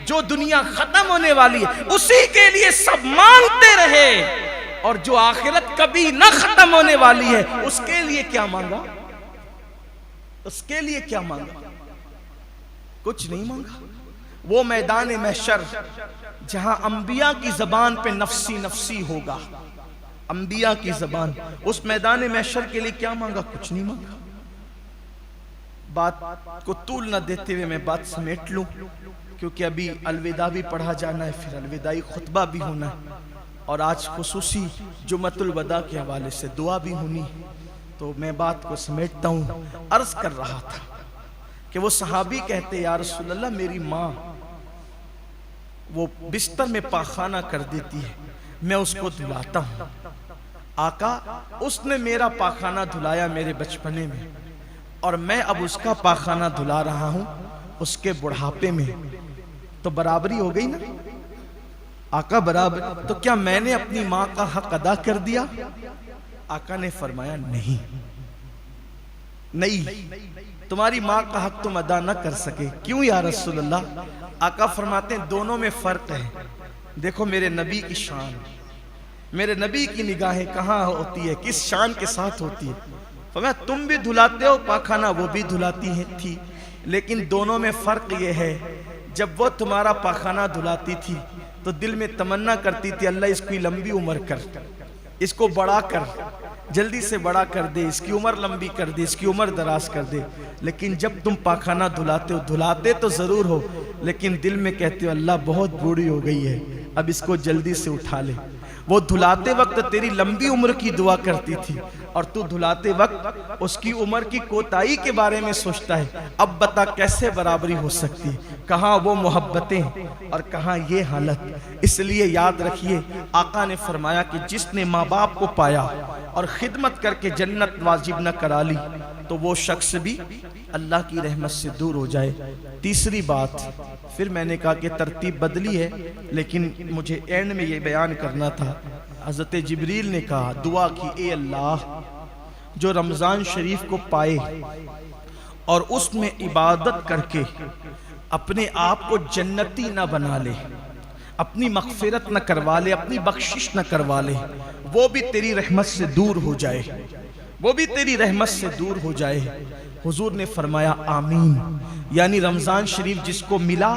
جو دنیا ختم ہونے والی ہے، اسی کے لیے سب مانگتے رہے، اور جو آخرت کبھی نہ ختم ہونے والی ہے، اس کے لیے کیا مانگا؟ اس کے لیے کیا مانگا؟ کچھ نہیں مانگا۔ وہ میدان محشر جہاں انبیاء کی زبان پہ نفسی نفسی ہوگا، انبیاء کی زبان، اس میدان محشر کے لیے کیا مانگا؟ کچھ نہیں مانگا۔ بات کو طول نہ دیتے ہوئے میں بات سمیٹ لوں، کیونکہ ابھی الوداع بھی پڑھا جانا ہے، پھر الوداعی خطبہ بھی ہونا ہے، اور آج خصوصی جمعۃ الوداع کے حوالے سے دعا بھی ہونی، تو میں بات کو سمیٹتا ہوں۔ عرض کر رہا تھا کہ وہ صحابی کہتے یا رسول اللہ، میری ماں وہ بستر میں پاخانہ کر دیتی ہے، میں اس کو دھلاتا ہوں۔ آقا، اس نے میرا پاخانہ دھلایا میرے بچپنے میں، اور میں اب اس کا پاخانہ دھلا رہا ہوں اس کے بڑھاپے میں، تو برابری ہو گئی نا؟ آقا برابر، تو کیا میں نے اپنی ماں کا حق ادا کر دیا؟ آقا نے فرمایا نہیں، نہیں، تمہاری ماں کا حق تم ادا نہ کر سکے۔ کیوں یا رسول اللہ؟ آقا فرماتے ہیں دونوں میں فرق ہے۔ دیکھو میرے نبی کی شان، میرے نبی کی نگاہیں کہاں ہوتی ہے، کس شان کے ساتھ ہوتی ہے۔ فرمایا تم بھی دھلاتے ہو پاخانہ، وہ بھی دھلاتی تھی، لیکن دونوں میں فرق یہ ہے، جب وہ تمہارا پاخانہ دھلاتی تھی تو دل میں تمنا کرتی تھی اللہ اس کی لمبی عمر کر، اس کو بڑا کر، جلدی سے بڑا کر دے، اس کی عمر لمبی کر دے، اس کی عمر دراز کر دے۔ لیکن جب تم پاخانہ دھلاتے ہو، دھلاتے تو ضرور ہو، لیکن دل میں کہتے ہو اللہ بہت بوڑھی ہو گئی ہے، اب اس کو جلدی سے اٹھا لے۔ وہ دھلاتے وقت تیری لمبی عمر کی دعا کرتی تھی، اور تو دھلاتے وقت اس کی عمر کی کوتاہی کے بارے میں سوچتا ہے۔ اب بتا کیسے برابری ہو سکتی؟ کہاں وہ محبتیں اور کہاں یہ حالت؟ اس لیے یاد رکھیے، آقا نے فرمایا کہ جس نے ماں باپ کو پایا اور خدمت کر کے جنت واجب نہ کرا لی، تو وہ شخص بھی اللہ کی رحمت سے دور ہو جائے۔ تیسری بات، پھر میں نے کہا کہ ترتیب بدلی ہے، لیکن مجھے اینڈ میں یہ بیان کرنا تھا۔ حضرت جبریل نے کہا، دعا کی، اے اللہ جو رمضان شریف کو پائے اور اس میں عبادت کر کے اپنے آپ کو جنتی نہ بنا لے، اپنی مغفرت نہ کروا لے، اپنی بخشش نہ کروا لے، وہ بھی تیری رحمت سے دور ہو جائے، وہ بھی تیری رحمت سے دور ہو جائے۔ حضور نے فرمایا آمین، یعنی رمضان شریف جس کو ملا،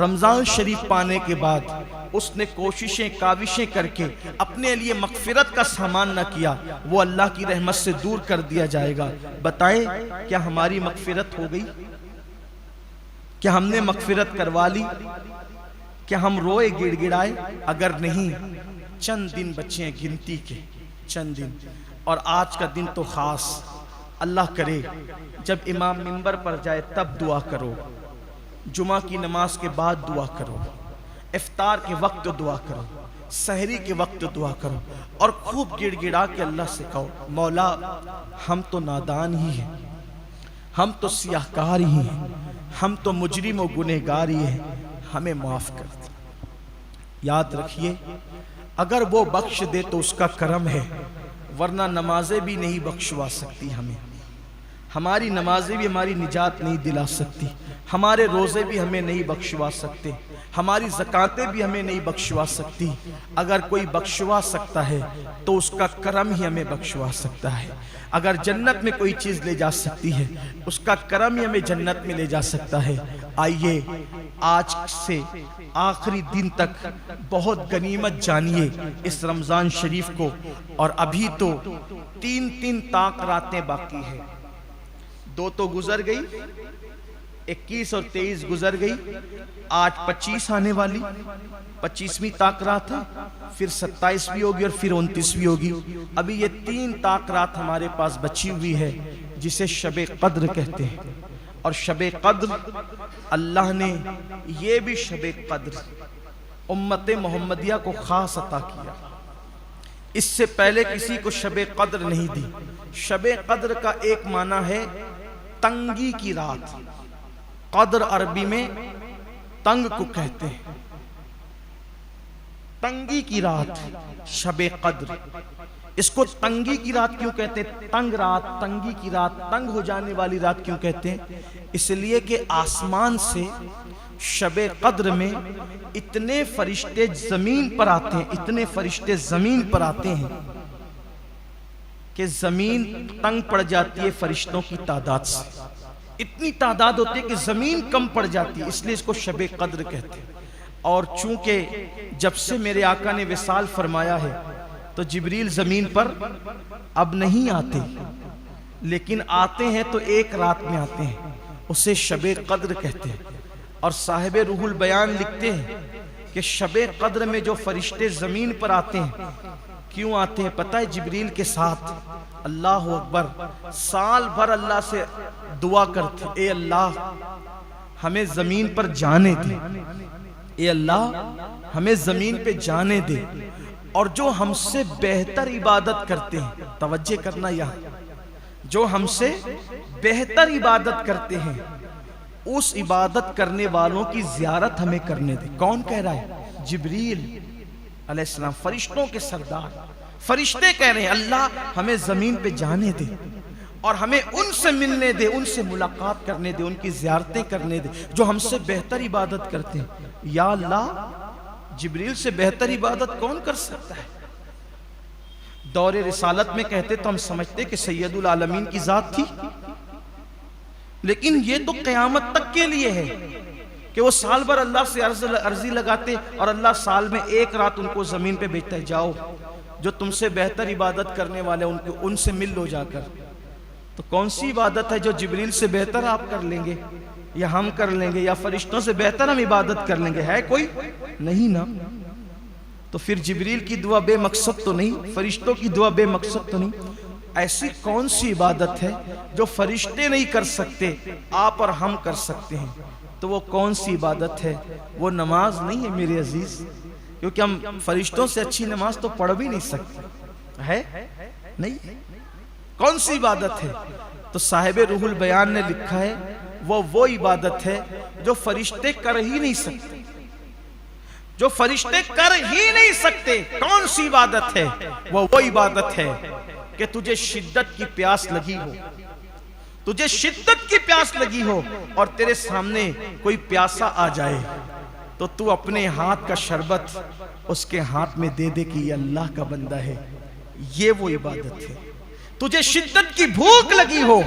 رمضان شریف پانے کے بعد اس نے کوششیں کاوشیں کر کے اپنے لیے مغفرت کا سامان نہ کیا، وہ اللہ کی رحمت سے دور کر دیا جائے گا۔ بتائیں کیا ہماری مغفرت ہو گئی؟ کیا ہم نے مغفرت کروا لی؟ کیا ہم روئے گڑ گڑائے؟ اگر نہیں، چند دن بچے ہیں گنتی کے، چند دن، اور آج کا دن تو خاص۔ اللہ کرے جب امام منبر پر جائے تب دعا کرو، جمعہ کی نماز کے بعد دعا کرو، افطار کے وقت دعا کرو، سحری کے وقت دعا کرو، اور خوب گڑ گڑا کے اللہ سے کہو مولا ہم تو نادان ہی ہیں، ہم تو سیاہکار ہی ہیں، ہم تو مجرم و گنہگار ہی ہیں، ہمیں معاف کر دے۔ یاد رکھیے اگر وہ بخش دے تو اس کا کرم ہے، ورنہ نمازیں بھی نہیں بخشوا سکتی ہمیں، ہماری نمازیں بھی ہماری نجات نہیں دلا سکتی، ہمارے روزے بھی ہمیں نہیں بخشوا سکتے، ہماری زکاتیں بھی ہمیں نہیں بخشوا سکتی۔ اگر کوئی بخشوا سکتا ہے تو اس کا کرم ہی ہمیں بخشوا سکتا ہے۔ اگر جنت میں کوئی چیز لے جا سکتی ہے اس کا کرم ہی ہمیں جنت میں لے جا سکتا ہے۔ آئیے آج سے آخری دن تک بہت غنیمت جانیے اس رمضان شریف کو، اور ابھی تو تین طاق راتیں باقی ہیں، 2 تو گزر گئی، 21 اور 23 گزر گئی، آج 25 آنے والی، 25ویں طاق رات ہے، پھر 27ویں ہوگی اور پھر 29ویں ہوگی۔ ابھی یہ 3 طاق رات ہمارے پاس بچی ہوئی ہے جسے شب قدر کہتے ہیں، اور شب قدر اللہ نے یہ بھی شب قدر امت محمدیہ کو خاص عطا کیا، اس سے پہلے کسی کو شب قدر نہیں دی۔ شب قدر کا ایک معنی ہے تنگی کی رات، قدر عربی میں تنگ کو کہتے ہیں، تنگی کی رات شب قدر۔ اس کو تنگی کی رات کیوں کہتے ہیں؟ تنگ رات، تنگی کی رات، تنگ ہو جانے والی رات کیوں کہتے ہیں؟ اس لیے کہ آسمان سے شب قدر میں اتنے فرشتے زمین پر آتے ہیں، اتنے فرشتے زمین پر آتے ہیں کہ زمین تنگ پڑ جاتی ہے فرشتوں کی تعداد سے، اتنی تعداد ہوتی ہے کہ زمین کم پڑ جاتی ہے، اس لیے اس کو شب قدر کہتے ہیں۔ اور چونکہ جب سے میرے آقا نے وصال فرمایا ہے تو جبریل زمین پر اب نہیں آتے، لیکن آتے ہیں تو ایک رات میں آتے ہیں، اسے شب قدر کہتے ہیں۔ اور صاحب روح البیان لکھتے ہیں کہ شب قدر میں جو فرشتے زمین پر آتے ہیں کیوں آتے ہیں پتہ ہے؟ جبریل کے ساتھ اللہ اکبر سال بھر اللہ سے دعا کرتے، اے اللہ ہمیں زمین پر جانے دے، اے اللہ ہمیں زمین پہ جانے دے، اور جو ہم سے بہتر عبادت کرتے ہیں، توجہ کرنا یہاں، جو ہم سے بہتر عبادت کرتے ہیں اس عبادت کرنے والوں کی زیارت ہمیں کرنے دے۔ کون کہہ رہا ہے؟ جبریل علیہ السلام، فرشتوں کے سردار، فرشتے کہہ رہے ہیں اللہ ہمیں زمین پہ جانے دے اور ہمیں ان سے ملنے دے، ان سے ملاقات کرنے دے، ان کی زیارتیں کرنے دے جو ہم سے بہتر عبادت کرتے ہیں۔ یا اللہ جبریل سے بہتر عبادت کون کر سکتا ہے؟ دور رسالت میں کہتے تو ہم سمجھتے کہ سید العالمین کی ذات تھی، لیکن یہ تو قیامت تک کے لیے ہے کہ وہ سال بھر اللہ سے عرضی لگاتے اور اللہ سال میں ایک رات ان کو زمین پہ بھیجتا ہے، جاؤ جو تم سے بہتر عبادت کرنے والے ان سے مل لو جا کر۔ تو کون سی عبادت ہے جو جبریل سے بہتر آپ کر لیں گے یا ہم کر لیں گے یا فرشتوں سے بہتر ہم عبادت کر لیں گے؟ ہے کوئی؟ نہیں نا۔ تو پھر جبریل کی دعا بے مقصد تو نہیں، فرشتوں کی دعا بے مقصد تو نہیں؟ ایسی کون سی عبادت ہے جو فرشتے نہیں کر سکتے آپ اور ہم کر سکتے ہیں؟ تو وہ کون سی عبادت ہے؟ وہ نماز نہیں ہے میرے عزیز، کیونکہ ہم فرشتوں سے اچھی نماز تو پڑھ بھی نہیں سکتے، ہے نہیں۔ کون سی عبادت ہے؟ تو صاحب روح البیان نے لکھا ہے وہ عبادت ہے جو فرشتے کر ہی نہیں سکتے، جو فرشتے کر ہی نہیں سکتے۔ کون سی عبادت ہے؟ وہ عبادت ہے کہ تجھے شدت کی پیاس لگی ہو، تجھے شدت کی پیاس لگی ہو اور تیرے سامنے کوئی پیاسا آ جائے تو تو اپنے ہاتھ کا شربت اس کے ہاتھ میں دے دے کہ یہ اللہ کا بندہ ہے. یہ وہ عبادت ہے. تجھے شدت کی بھوک لگی ہو,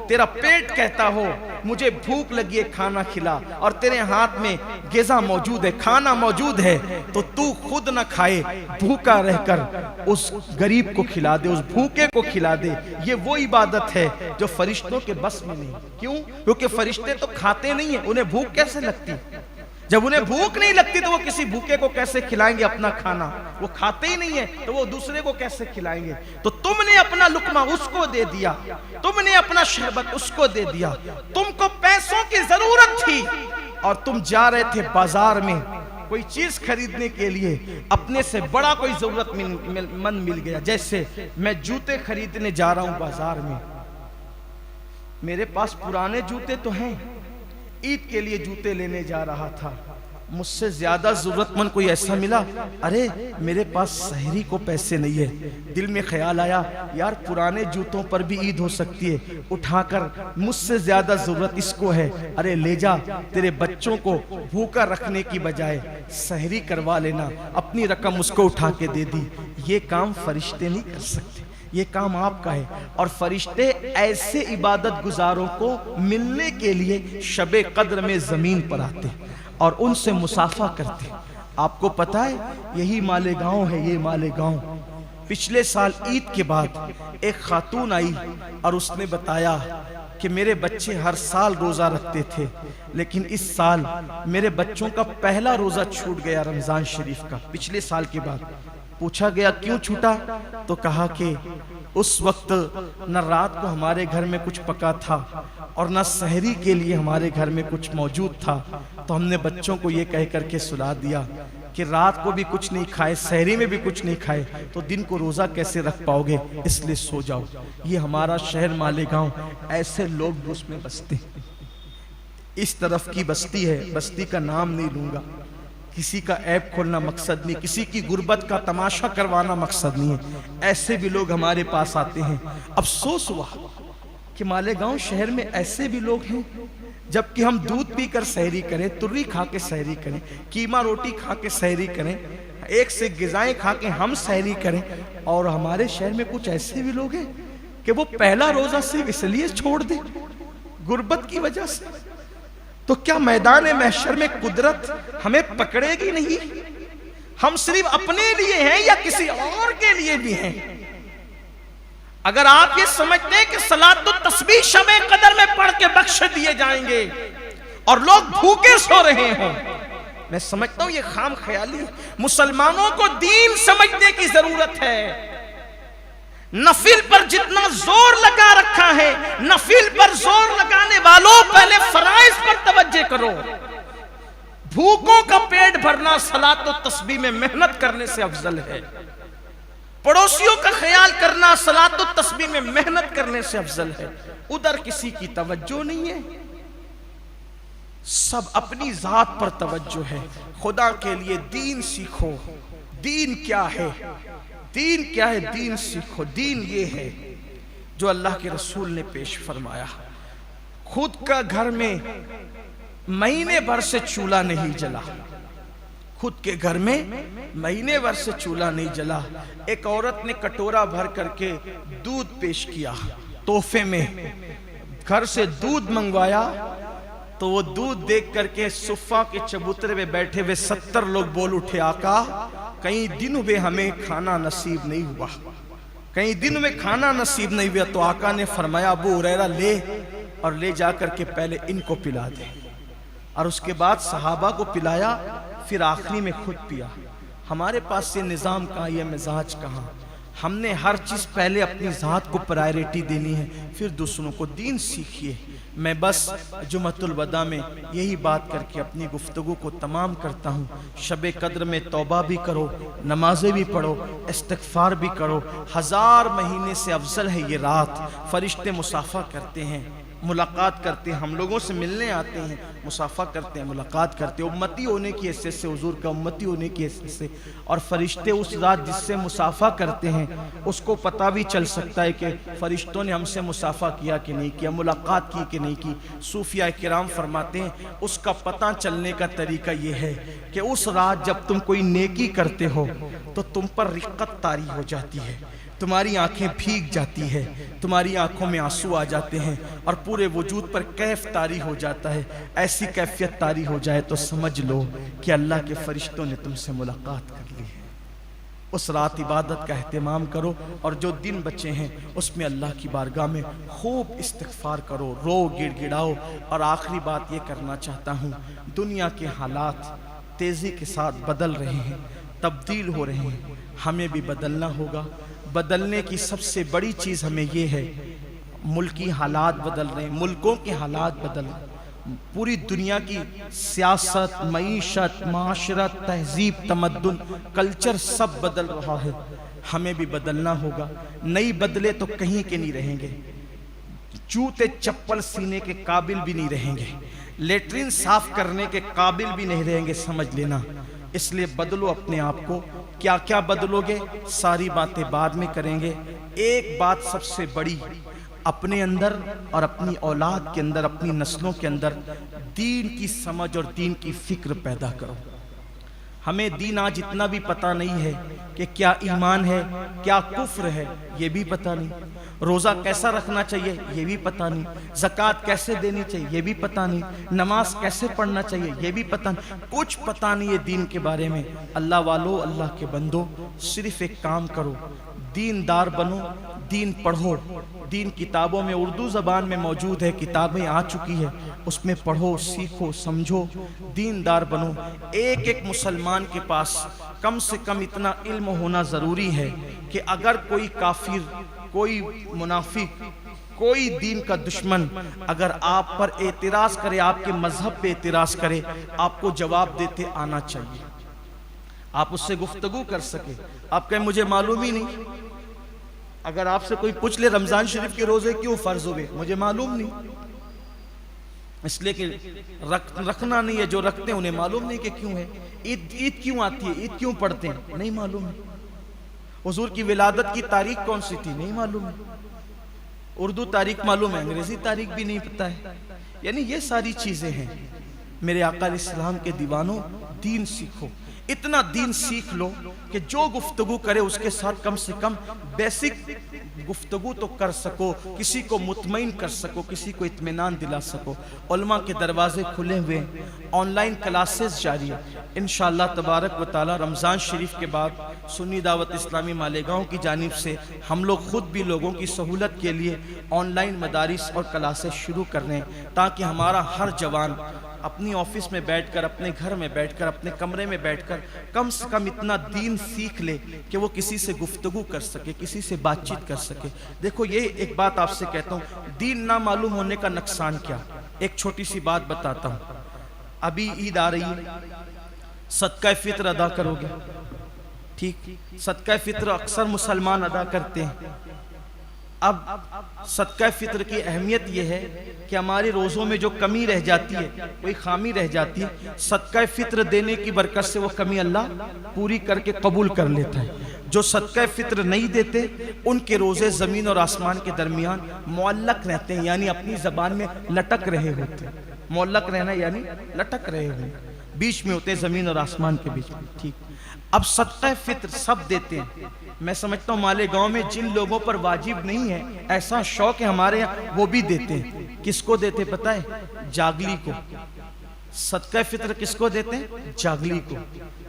تیرا پیٹ کہتا ہو مجھے بھوک لگی ہے کھانا کھلا, اور تیرے ہاتھ میں غذا موجود ہے, کھانا موجود ہے, تو تو خود نہ کھائے, بھوکا رہ کر اس غریب کو کھلا دے, اس بھوکے کو کھلا دے. یہ وہ عبادت ہے جو فرشتوں کے بس میں نہیں. کیوں؟ کیونکہ فرشتے تو کھاتے نہیں ہیں, انہیں بھوک کیسے لگتی؟ جب انہیں بھوک نہیں لگتی تو وہ کسی بھوکے کو کیسے کھلائیں گے اپنا کھانا؟ وہ کھاتے ہی نہیں ہیں تو وہ دوسرے کو کیسے کھلائیں گے؟ تو تم نے اپنا لقمہ اس کو دے دیا, تم نے اپنا شربت اس کو دے دیا. تم کو پیسوں کی ضرورت تھی اور تم جا رہے تھے بازار میں کوئی چیز خریدنے کے لیے, اپنے سے بڑا کوئی ضرورت مند مل گیا. جیسے میں جوتے خریدنے جا رہا ہوں بازار میں, میرے پاس پرانے جوتے تو ہیں, عید کے لیے جوتے لینے جا رہا تھا, مجھ سے زیادہ ضرورت مند کوئی ایسا ملا, ارے میرے پاس سحری کو پیسے نہیں ہے. دل میں خیال آیا یار پرانے جوتوں پر بھی عید ہو سکتی ہے, اٹھا کر مجھ سے زیادہ ضرورت اس کو ہے, ارے لے جا, تیرے بچوں کو بھوکا رکھنے کی بجائے سحری کروا لینا, اپنی رقم اس کو اٹھا کے دے دی. یہ کام فرشتے نہیں کر سکتے, یہ کام آپ کا ہے. اور فرشتے ایسے عبادت گزاروں کو ملنے کے لیے شب قدر میں زمین پر آتے اور ان سے مصافحہ کرتے. آپ کو پتہ ہے یہی مالیگاؤں ہے, یہ مالیگاؤں. پچھلے سال عید کے بعد ایک خاتون آئی اور اس نے بتایا کہ میرے بچے ہر سال روزہ رکھتے تھے, لیکن اس سال میرے بچوں کا پہلا روزہ چھوٹ گیا رمضان شریف کا. پچھلے سال کے بعد پوچھا گیا کیوں چھوٹا, تو کہا کہ اس وقت نہ رات کو ہمارے گھر میں کچھ پکا تھا اور نہ سحری کے لیے ہمارے گھر میں کچھ موجود تھا, تو ہم نے بچوں کو یہ کہہ کر کے سلا دیا کہ رات کو بھی کچھ نہیں کھائے, سحری میں بھی کچھ نہیں کھائے تو دن کو روزہ کیسے رکھ پاؤ گے, اس لیے سو جاؤ. یہ ہمارا شہر مالیگاؤں, ایسے لوگ بھی اس میں بستے ہیں. اس طرف کی بستی ہے, بستی کا نام نہیں لوں گا, کسی کا عیب کھولنا مقصد نہیں, کسی کی غربت کا تماشا کروانا مقصد نہیں ہے. ایسے بھی لوگ ہمارے پاس آتے ہیں. افسوس ہوا کہ مالیگاؤں شہر میں ایسے بھی لوگ ہیں جبکہ ہم دودھ پی کر سحری کریں, تری کھا کے سحری کریں, قیمہ روٹی کھا کے سحری کریں, ایک سے غذائیں کھا کے ہم سحری کریں, اور ہمارے شہر میں کچھ ایسے بھی لوگ ہیں کہ وہ پہلا روزہ صرف اس لیے چھوڑ دیں غربت کی وجہ سے. تو کیا میدان محشر میں قدرت ہمیں پکڑے گی نہیں؟ ہم صرف اپنے لیے ہیں یا کسی اور کے لیے بھی ہیں؟ اگر آپ یہ سمجھتے ہیں کہ صلاۃ التسبیح شب قدر میں پڑھ کے بخش دیے جائیں گے اور لوگ بھوکے سو رہے ہوں, میں سمجھتا ہوں یہ خام خیالی ہے. مسلمانوں کو دین سمجھنے کی ضرورت ہے. نفل پر جتنا زور لگا رکھا ہے, نفل پر زور لگانے والوں پہلے فرائض پر توجہ کرو. بھوکوں کا پیٹ بھرنا صلاۃ التسبیح میں محنت کرنے سے افضل ہے. پڑوسیوں کا خیال کرنا صلاۃ التسبیح میں محنت کرنے سے افضل ہے. ادھر کسی کی توجہ نہیں ہے, سب اپنی ذات پر توجہ ہے. خدا کے لیے دین سیکھو. دین کیا ہے؟ دین کیا ہے؟ دین سیکھو. دین یہ ہے جو اللہ کے رسول نے پیش فرمایا. خود کا گھر میں مہینے بھر سے چولہا نہیں جلا, خود کے گھر میں مہینے بھر سے چولہا نہیں جلا. ایک عورت نے کٹورا بھر کر کے دودھ پیش کیا تحفے میں, گھر سے دودھ منگوایا تو وہ دودھ دیکھ کر کے صفہ کے چبوترے میں بیٹھے ہوئے 70 لوگ بول اٹھے, آقا کئی دن ہوئے ہمیں کھانا نصیب نہیں ہوا, کئی دن میں کھانا نصیب نہیں ہوا. تو آقا نے فرمایا ابو ہریرہ لے اور لے جا کر کے پہلے ان کو پلا دے, اور اس کے بعد صحابہ کو پلایا, پھر آخری میں خود پیا. ہمارے پاس یہ نظام کہاں, یہ مزاج کہاں؟ ہم نے ہر چیز پہلے اپنی ذات کو پرائیورٹی دینی ہے, پھر دوسروں کو. دین سیکھیے. میں بس جمعۃ الوداع میں یہی بات کر کے اپنی گفتگو کو تمام کرتا ہوں. شب قدر میں توبہ بھی کرو, نمازیں بھی پڑھو, استغفار بھی کرو. 1000 مہینے سے افضل ہے یہ رات. فرشتے مصافحہ کرتے ہیں. ملاقات کرتے ہیں، ہم لوگوں سے ملنے آتے ہیں، مصافحہ کرتے ہیں، ملاقات کرتے ہیں، امتی ہونے کی حیثیت سے، حضور کا امتی ہونے کی حیثیت سے. اور فرشتے اس رات جس سے مصافحہ کرتے ہیں اس کو پتہ بھی چل سکتا ہے کہ فرشتوں نے ہم سے مصافحہ کیا کہ نہیں کیا، ملاقات کی کہ نہیں کی. صوفیاء کرام فرماتے ہیں اس کا پتہ چلنے کا طریقہ یہ ہے کہ اس رات جب تم کوئی نیکی کرتے ہو تو تم پر رقت طاری ہو جاتی ہے، تمہاری آنکھیں بھیگ جاتی ہے، تمہاری آنکھوں میں آنسو آ جاتے ہیں اور پورے وجود پر کیف طاری ہو جاتا ہے. ایسی کیفیت طاری ہو جائے تو سمجھ لو کہ اللہ کے فرشتوں نے تم سے ملاقات کر لی ہے. اس رات عبادت کا اہتمام کرو اور جو دن بچے ہیں اس میں اللہ کی بارگاہ میں خوب استغفار کرو، رو گڑ گڑاؤ. اور آخری بات یہ کرنا چاہتا ہوں، دنیا کے حالات تیزی کے ساتھ بدل رہے ہیں، تبدیل ہو رہے ہیں، ہمیں بھی بدلنا ہوگا. بدلنے کی سب سے بڑی چیز ہمیں یہ ہے، ملکی حالات بدل رہے ہیں، ملکوں کے حالات بدل رہے ہیں، پوری دنیا کی سیاست، معیشت، معاشرت، تہذیب، تمدن، کلچر سب بدل رہا ہے. ہمیں بھی بدلنا ہوگا. نہیں بدلے تو کہیں کے نہیں رہیں گے، جوتے چپل سینے کے قابل بھی نہیں رہیں گے، لیٹرین صاف کرنے کے قابل بھی نہیں رہیں گے، سمجھ لینا. اس لیے بدلو اپنے آپ کو. کیا کیا بدلو گے؟ ساری باتیں بعد میں کریں گے. ایک بات سب سے بڑی، اپنے اندر اور اپنی اولاد کے اندر، اپنی نسلوں کے اندر دین کی سمجھ اور دین کی فکر پیدا کرو. ہمیں دین آج اتنا بھی پتہ نہیں ہے کہ کیا ایمان ہے، کیا کفر ہے، یہ بھی پتہ نہیں. روزہ کیسا رکھنا چاہیے یہ بھی پتہ نہیں. زکوٰۃ کیسے دینی چاہیے یہ بھی پتہ نہیں. نماز کیسے پڑھنا چاہیے یہ بھی پتہ نہیں. کچھ پتہ نہیں ہے دین کے بارے میں. اللہ والو، اللہ کے بندو، صرف ایک کام کرو، دیندار بنو، دین پڑھو. دین کتابوں میں اردو زبان میں موجود ہے، کتابیں آ چکی ہے، اس میں پڑھو، سیکھو، سمجھو، دیندار بنو. ایک ایک مسلمان کے پاس کم سے کم اتنا علم ہونا ضروری ہے کہ اگر کوئی کافر، کوئی منافق، کوئی دین کا دشمن اگر آپ پر اعتراض کرے، آپ کے مذہب پہ اعتراض کرے، آپ کو جواب دیتے آنا چاہیے. آپ اس سے گفتگو کر سکے. آپ کہیں مجھے معلوم ہی نہیں. اگر آپ سے کوئی پوچھ لے رمضان شریف کے روزے کیوں فرض ہوئے، مجھے معلوم نہیں. اس لیے کہ رکھنا نہیں ہے، جو رکھتے ہیں انہیں معلوم نہیں کہ کیوں ہے. عید کیوں آتی ہے، عید کیوں پڑھتے ہیں، نہیں معلوم ہے. حضور کی ولادت کی تاریخ کون سی تھی، نہیں معلوم ہے. اردو تاریخ معلوم ہے، انگریزی تاریخ بھی نہیں پتہ ہے. یعنی یہ ساری چیزیں ہیں. میرے آقا علیہ السلام کے دیوانوں، دین سیکھو. اتنا دین سیکھ لو کہ جو گفتگو کرے اس کے ساتھ کم سے کم بیسک گفتگو تو کر سکو، کسی کو مطمئن کر سکو، کسی کو اطمینان دلا سکو. علماء کے دروازے کھلے ہوئے ہیں، آن لائن کلاسز جاری ہیں. انشاءاللہ تبارک و تعالی رمضان شریف کے بعد سنی دعوت اسلامی مالیگاؤں کی جانب سے ہم لوگ خود بھی لوگوں کی سہولت کے لیے آن لائن مدارس اور کلاسز شروع کر رہے ہیں، تاکہ ہمارا ہر جوان اپنی آفس میں بیٹھ کر، اپنے گھر میں بیٹھ کر، اپنے کمرے میں بیٹھ کر کم سے کم اتنا دین سیکھ لے کہ وہ کسی سے گفتگو کر سکے، کسی سے بات چیت کر سکے. دیکھو یہ ایک بات آپ سے کہتا ہوں، دین نہ معلوم ہونے کا نقصان کیا. ایک چھوٹی سی بات بتاتا ہوں. ابھی عید آ رہی ہے، صدقہ فطر ادا کرو گے، ٹھیک؟ صدقہ فطر اکثر مسلمان ادا کرتے ہیں. اب صدقہ فطر کی اہمیت یہ ہے کہ ہمارے روزوں میں جو کمی رہ جاتی ہے، کوئی خامی رہ جاتی ہے، صدقہ فطر دینے کی برکت سے وہ کمی اللہ پوری کر کے قبول کر لیتا ہے. جو صدقہ فطر نہیں دیتے ان کے روزے زمین اور آسمان کے درمیان معلق رہتے ہیں، یعنی اپنی زبان میں لٹک رہے ہوتے ہیں. معلق رہنا یعنی لٹک رہے ہوئے، بیچ میں ہوتے ہیں زمین اور آسمان کے بیچ میں. ٹھیک. اب صدقہ فطر سب دیتے ہیں. میں سمجھتا ہوں مالیگاؤں میں جن لوگوں پر واجب نہیں ہے، ایسا شوق ہے ہمارے یہاں، وہ بھی دیتے ہیں. کس کو دیتے پتہ ہے؟ جاگلی کو. صدقہ فطر کس کو دیتے ہیں؟ جاگلی کو.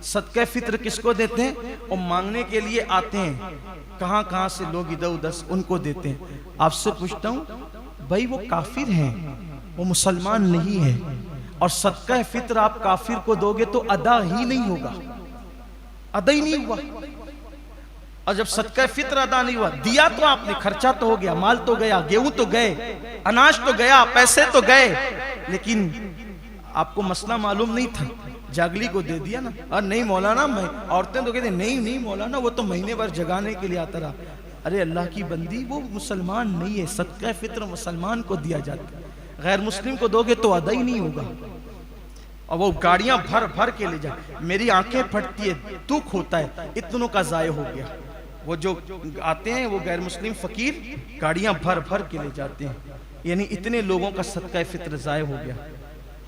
صدقہ فطر کس کو دیتے ہیں؟ اور مانگنے کے لیے آتے ہیں کہاں کہاں سے لوگ ادھر ادھر، ان کو دیتے ہیں. آپ سے پوچھتا ہوں بھائی، وہ کافر ہیں، وہ مسلمان نہیں ہے، اور صدقہ فطر آپ کافر کو دو گے تو ادا ہی نہیں ہوگا، ادا ہی نہیں ہوا. اور جب صدقہ فطر ادا نہیں ہوا، دیا تو آپ نے، خرچہ تو ہو گیا، مال تو گیا، گیہوں تو گئے، اناج تو گیا، پیسے تو گئے، لیکن آپ کو مسئلہ معلوم نہیں تھا، جاگلی کو دے دیا نا. اور نہیں مولانا، میں عورتیں تو کہتے ہیں نہیں مولانا، وہ تو مہینے بھر جگانے کے لیے آتا رہا. ارے اللہ کی بندی، وہ مسلمان نہیں ہے. صدقہ فطر مسلمان کو دیا جاتا ہے. غیر مسلم کو دو گے تو ادا ہی نہیں ہوگا، اور وہ گاڑیاں بھر بھر کے لے جائیں. میری آنکھیں پھٹتی ہے، دکھ ہوتا ہے، اتنوں کا ضائع ہو گیا. وہ جو آتے ہیں وہ غیر مسلم فقیر گاڑیاں بھر بھر کے لے جاتے ہیں، یعنی اتنے لوگوں کا صدقہ فطر ضائع ہو گیا.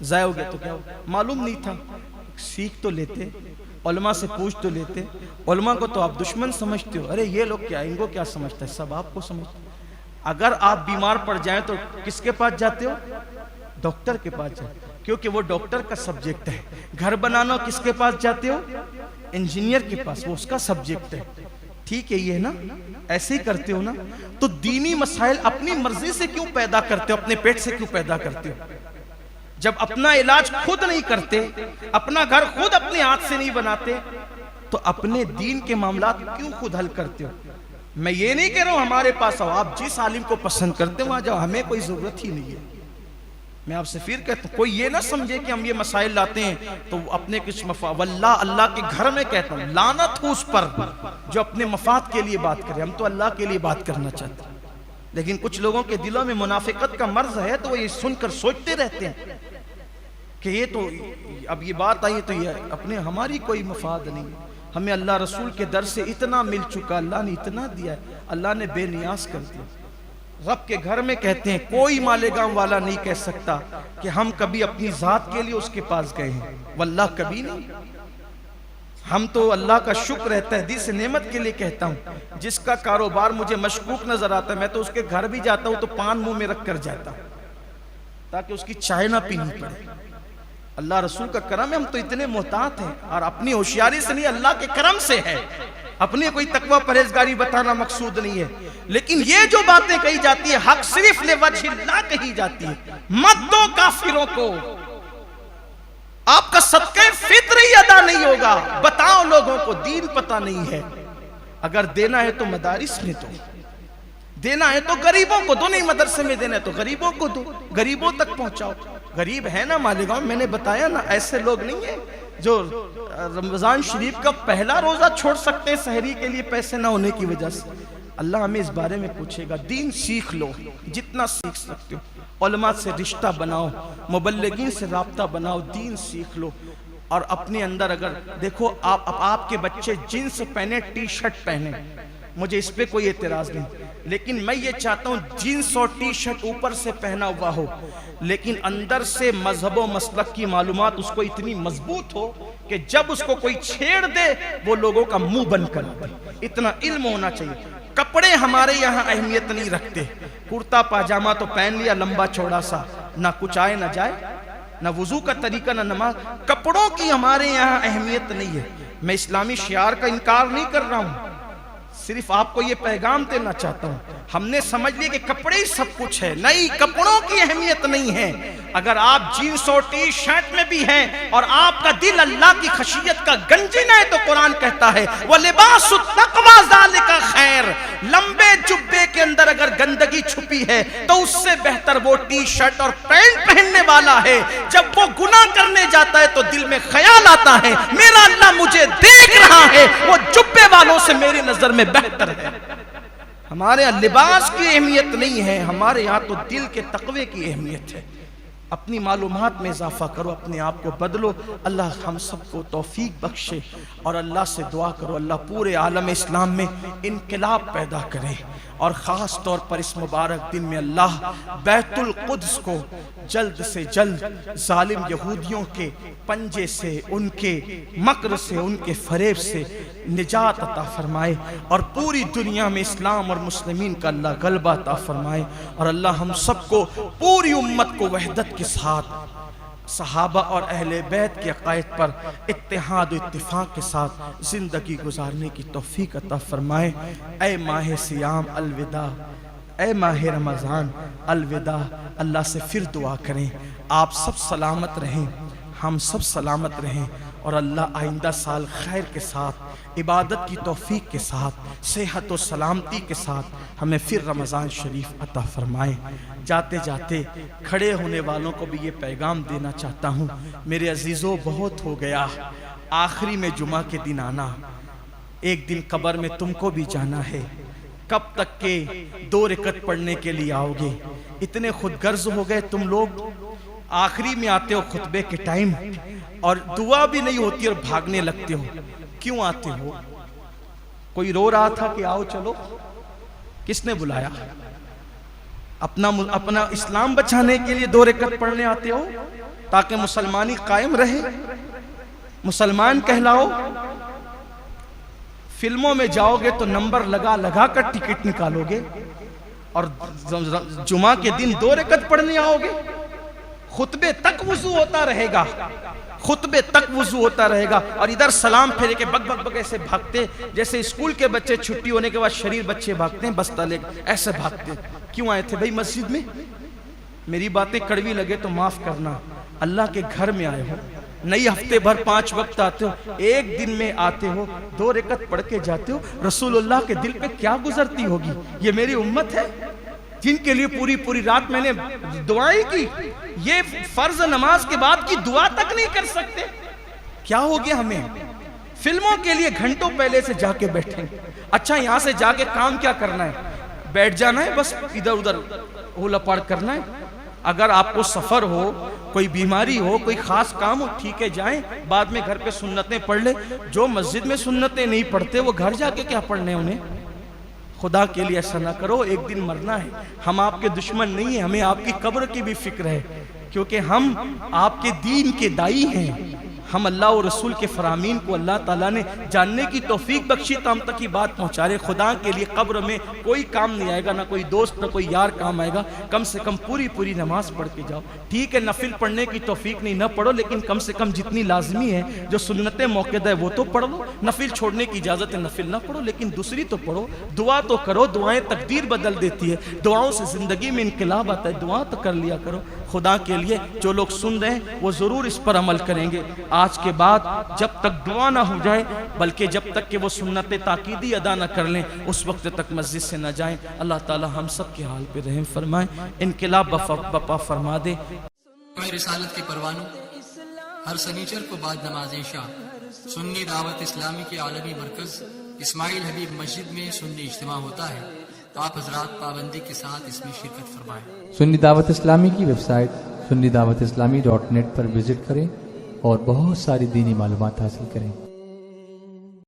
ضائع ہو گیا تو کیا ہو؟ معلوم نہیں تھا. سیکھ تو لیتے، علماء سے پوچھ تو لیتے. علماء کو تو آپ دشمن سمجھتے ہو. ارے یہ لوگ کیا، ان کو کیا سمجھتا ہے، سب آپ کو سمجھتا ہے. اگر آپ بیمار پڑ جائیں تو کس کے پاس جاتے ہو؟ ڈاکٹر کے پاس جاتے، کیونکہ وہ ڈاکٹر کا سبجیکٹ ہے. گھر بنانا کس کے پاس جاتے ہو؟ انجینئر کے پاس، وہ اس کا سبجیکٹ ہے. ٹھیک ہے، یہ ہے نا، ایسے ہی کرتے ہو نا. تو دینی مسائل اپنی مرضی سے کیوں پیدا کرتے ہو، اپنے پیٹ سے کیوں پیدا کرتے ہو؟ جب اپنا علاج خود نہیں کرتے، اپنا گھر خود اپنے ہاتھ سے نہیں بناتے، تو اپنے دین کے معاملات کیوں خود حل کرتے ہو؟ میں یہ نہیں کہہ رہا ہوں ہمارے پاس آؤ، آپ جس عالم کو پسند کرتے ہیں وہاں جاؤ، ہمیں کوئی ضرورت ہی نہیں ہے. میں آپ سے پھر کہتا ہوں، کوئی یہ نہ سمجھے کہ ہم یہ مسائل لاتے ہیں تو اپنے کچھ مفاد. واللہ اللہ کے گھر میں کہتا ہوں، لعنت ہو اس پر جو اپنے مفاد کے لیے بات کرے. ہم تو اللہ کے لیے بات کرنا چاہتے ہیں، لیکن کچھ لوگوں کے دلوں میں منافقت کا مرض ہے تو وہ یہ سن کر سوچتے رہتے ہیں کہ یہ تو اب یہ بات آئی تو یہ اپنے ہماری کوئی مفاد نہیں. ہمیں اللہ رسول کے در سے اتنا مل چکا، اللہ نے اتنا دیا ہے، اللہ نے بے نیاز کر دیا. رب کے گھر میں کہتے ہیں کوئی مالیگاؤں والا نہیں کہہ سکتا کہ ہم کبھی اپنی ذات کے لیے اس کے پاس گئے ہیں، واللہ کبھی نہیں. ہم تو اللہ کا شکر ہے، تحدیث نعمت کے لیے کہتا ہوں. جس کا کاروبار مجھے مشکوک نظر آتا ہے میں تو اس کے گھر بھی جاتا ہوں تو پان منہ میں رکھ کر جاتا ہوں تاکہ اس کی چائے نہ پینی پڑے. اللہ رسول کا کرم ہے، ہم تو اتنے محتاط ہیں، اور اپنی ہوشیاری سے نہیں، اللہ کے کرم سے ہے. اپنی کوئی تقوی پرہیزگاری بتانا مقصود نہیں ہے. لیکن یہ جو باتیں کہی جاتی ہے حق صرف لوجہ اللہ کہی جاتی ہے. مت دو کافروں کو، آپ کا صدقہ فطر ہی ادا نہیں ہوگا. بتاؤ لوگوں کو، دین پتہ نہیں ہے. اگر دینا ہے تو مدارس میں دو، دینا ہے تو غریبوں کو دو. نہیں مدرسے میں دینا ہے تو غریبوں کو دو، غریبوں تک پہنچاؤ. غریب ہے نا مالیگاؤں، میں نے بتایا نا، ایسے لوگ نہیں ہیں جو رمضان شریف کا پہلا روزہ چھوڑ سکتے ہیں سحری کے لیے پیسے نہ ہونے کی وجہ سے. اللہ ہمیں اس بارے میں پوچھے گا. دین سیکھ لو جتنا سیکھ سکتے ہو، علماء سے رشتہ بناؤ، مبلغین سے رابطہ بناؤ، دین سیکھ لو. اور اپنے اندر اگر دیکھو آپ کے بچے جینس پہنے، ٹی شرٹ پہنے، مجھے اس پہ کوئی اعتراض نہیں، لیکن میں یہ چاہتا ہوں جینس اور ٹی شرٹ اوپر سے پہنا ہوا ہو لیکن اندر سے مذہب و مسلک کی معلومات اس کو اتنی مضبوط ہو کہ جب اس کو کوئی چھیڑ دے وہ لوگوں کا منہ بند کر دے. اتنا علم ہونا چاہیے. کپڑے ہمارے یہاں اہمیت نہیں رکھتے. کرتا پاجامہ تو پہن لیا لمبا چوڑا سا، نہ کچھ آئے نہ جائے، نہ وضو کا طریقہ نہ نماز. کپڑوں کی ہمارے یہاں اہمیت نہیں ہے. میں اسلامی شعار کا انکار نہیں کر رہا ہوں، صرف آپ کو یہ پیغام دینا چاہتا ہوں. ہم نے سمجھ لیا کہ کپڑے ہی سب کچھ ہے. نہیں، کپڑوں کی اہمیت نہیں ہے. اگر آپ جینس اور ٹی شرٹ میں بھی ہیں اور آپ کا دل اللہ کی خشیت کا گنجن ہے تو قرآن کہتا ہے وَلِبَاسُ التَّقْوَىٰ ذَلِكَ خَيْرٌ. لمبے جبے کے اندر اگر گندگی چھپی ہے تو اس سے بہتر وہ ٹی شرٹ اور پینٹ پہننے والا ہے. جب وہ گناہ کرنے جاتا ہے تو دل میں خیال آتا ہے میرا اللہ مجھے دیکھ رہا ہے، وہ جبے والوں سے میری نظر میں بہتر ہے. ہمارے یہاں لباس کی اہمیت نہیں ہے، ہمارے یہاں تو دل کے تقوی کی اہمیت ہے. اپنی معلومات میں اضافہ کرو، اپنے آپ کو بدلو. اللہ ہم سب کو توفیق بخشے اور اللہ سے دعا کرو اللہ پورے عالم اسلام میں انقلاب پیدا کرے. اور خاص طور پر اس مبارک دن میں اللہ بیت القدس کو جلد سے جلد ظالم یہودیوں کے پنجے سے، ان کے مکر سے، ان کے فریب سے نجات عطا فرمائے اور پوری دنیا میں اسلام اور مسلمین کا اللہ غلبہ عطا فرمائے. اور اللہ ہم سب کو، پوری امت کو وحدت کے ساتھ صحابہ اور اہل بیت کے عقائد پر اتحاد و اتفاق کے ساتھ زندگی گزارنے کی توفیق عطا فرمائے. اے ماہ سیام الوداع، اے ماہ رمضان الوداع. اللہ سے پھر دعا کریں آپ سب سلامت رہیں، ہم سب سلامت رہیں، اور اللہ آئندہ سال خیر کے ساتھ، عبادت کی توفیق کے ساتھ، صحت و سلامتی کے ساتھ ہمیں پھر رمضان شریف عطا فرمائے. جاتے جاتے کھڑے ہونے والوں کو بھی یہ پیغام دینا چاہتا ہوں، میرے عزیزوں بہت ہو گیا. آخری میں جمعہ کے دن آنا، ایک دن قبر میں تم کو بھی جانا ہے. کب تک کہ 2 رکعت پڑھنے کے لیے آؤ گے؟ اتنے خود غرض ہو گئے تم لوگ، آخری میں آتے ہو خطبے کے ٹائم اور دعا بھی نہیں ہوتی اور بھاگنے لگتے ہو. کیوں آتے ہو؟ کوئی رو رہا تھا کہ آؤ چلو؟ کس نے بلایا؟ اپنا اسلام بچانے کے لیے 2 رکعت پڑھنے آتے ہو تاکہ مسلمانی قائم رہے، مسلمان کہلاؤ؟ فلموں میں جاؤ گے تو نمبر لگا لگا کر ٹکٹ نکالو گے اور جمعہ کے دن 2 رکعت پڑھنے آؤ گے. خطبے تک وضو ہوتا رہے گا، خطبے تک وضو ہوتا رہے گا، اور ادھر سلام پھیرے کے بگ بگ بگ ایسے بھاگتے جیسے اسکول کے بچے چھٹی ہونے کے بعد شریر بچے بھاگتے ہیں بستہ لے ایسے بھاگتے. کیوں آئے تھے بھائی مسجد میں؟ میری باتیں کڑوی لگے تو معاف کرنا، اللہ کے گھر میں آئے ہو، نہیں ہفتے بھر 5 وقت آتے ہو، ایک دن میں آتے ہو 2 رکعت پڑھ کے جاتے ہو. رسول اللہ کے دل پہ کیا گزرتی ہوگی؟ یہ میری امت ہے جن کے لیے پوری رات میں نے دعائیں کی، یہ فرض نماز کے بعد کی دعا تک نہیں کر سکتے. کیا ہو گیا ہمیں؟ فلموں کے لیے گھنٹوں پہلے سے جا کے بیٹھیں. اچھا یہاں سے جا کے کام کیا کرنا ہے؟ بیٹھ جانا ہے، بس ادھر ادھر اولا پاڑ کرنا ہے. اگر آپ کو سفر ہو، کوئی بیماری ہو، کوئی خاص کام ہو، ٹھیک ہے جائیں، بعد میں گھر پہ سنتیں پڑھ لے. جو مسجد میں سنتیں نہیں پڑھتے وہ گھر جا کے کیا پڑھنے انہیں؟ خدا کے لیے ایسا نہ کرو، ایک دن مرنا ہے. ہم آپ کے دشمن نہیں ہیں، ہمیں آپ کی قبر کی بھی فکر ہے، کیونکہ ہم آپ کے دین کے دائی ہیں. ہم اللہ و رسول کے فرامین کو اللہ تعالیٰ نے جاننے کی توفیق بخشی تو ہم تک ہی بات پہنچا رہے. خدا کے لیے قبر میں کوئی کام نہیں آئے گا، نہ کوئی دوست نہ کوئی یار کام آئے گا. کم سے کم پوری نماز پڑھ کے جاؤ. ٹھیک ہے نفل پڑھنے کی توفیق نہیں، نہ پڑھو، لیکن کم سے کم جتنی لازمی ہے جو سنتیں موقع ہے وہ تو پڑھ لو. نفل چھوڑنے کی اجازت ہے، نفل نہ پڑھو لیکن دوسری تو پڑھو. دعا تو کرو، دعائیں تقدیر بدل دیتی ہے، دعاؤں سے زندگی میں انقلاب آتا ہے. دعا تو کر لیا کرو. خدا کے لیے جو لوگ سن رہے ہیں وہ ضرور اس پر عمل کریں گے. آج کے بعد جب تک دعا نہ ہو جائے، بلکہ جب تک کہ وہ سنت تاکیدی ادا نہ کر لیں، اس وقت تک مسجد سے نہ جائیں. اللہ تعالی ہم سب کے حال پہ رحم فرمائے، انقلاب بپا فرما دے. رسالت کے پروانوں، ہر سنیچر کو بعد نماز عشاء سنی دعوت اسلامی کے عالمی مرکز اسماعیل حبیب مسجد میں سنی اجتماع ہوتا ہے. تو آپ حضرات پابندی کے ساتھ اس میں شرکت فرمائیں. سنی دعوت اسلامی کی web site sunni dawat islami.net پر وزٹ کریں اور بہت ساری دینی معلومات حاصل کریں.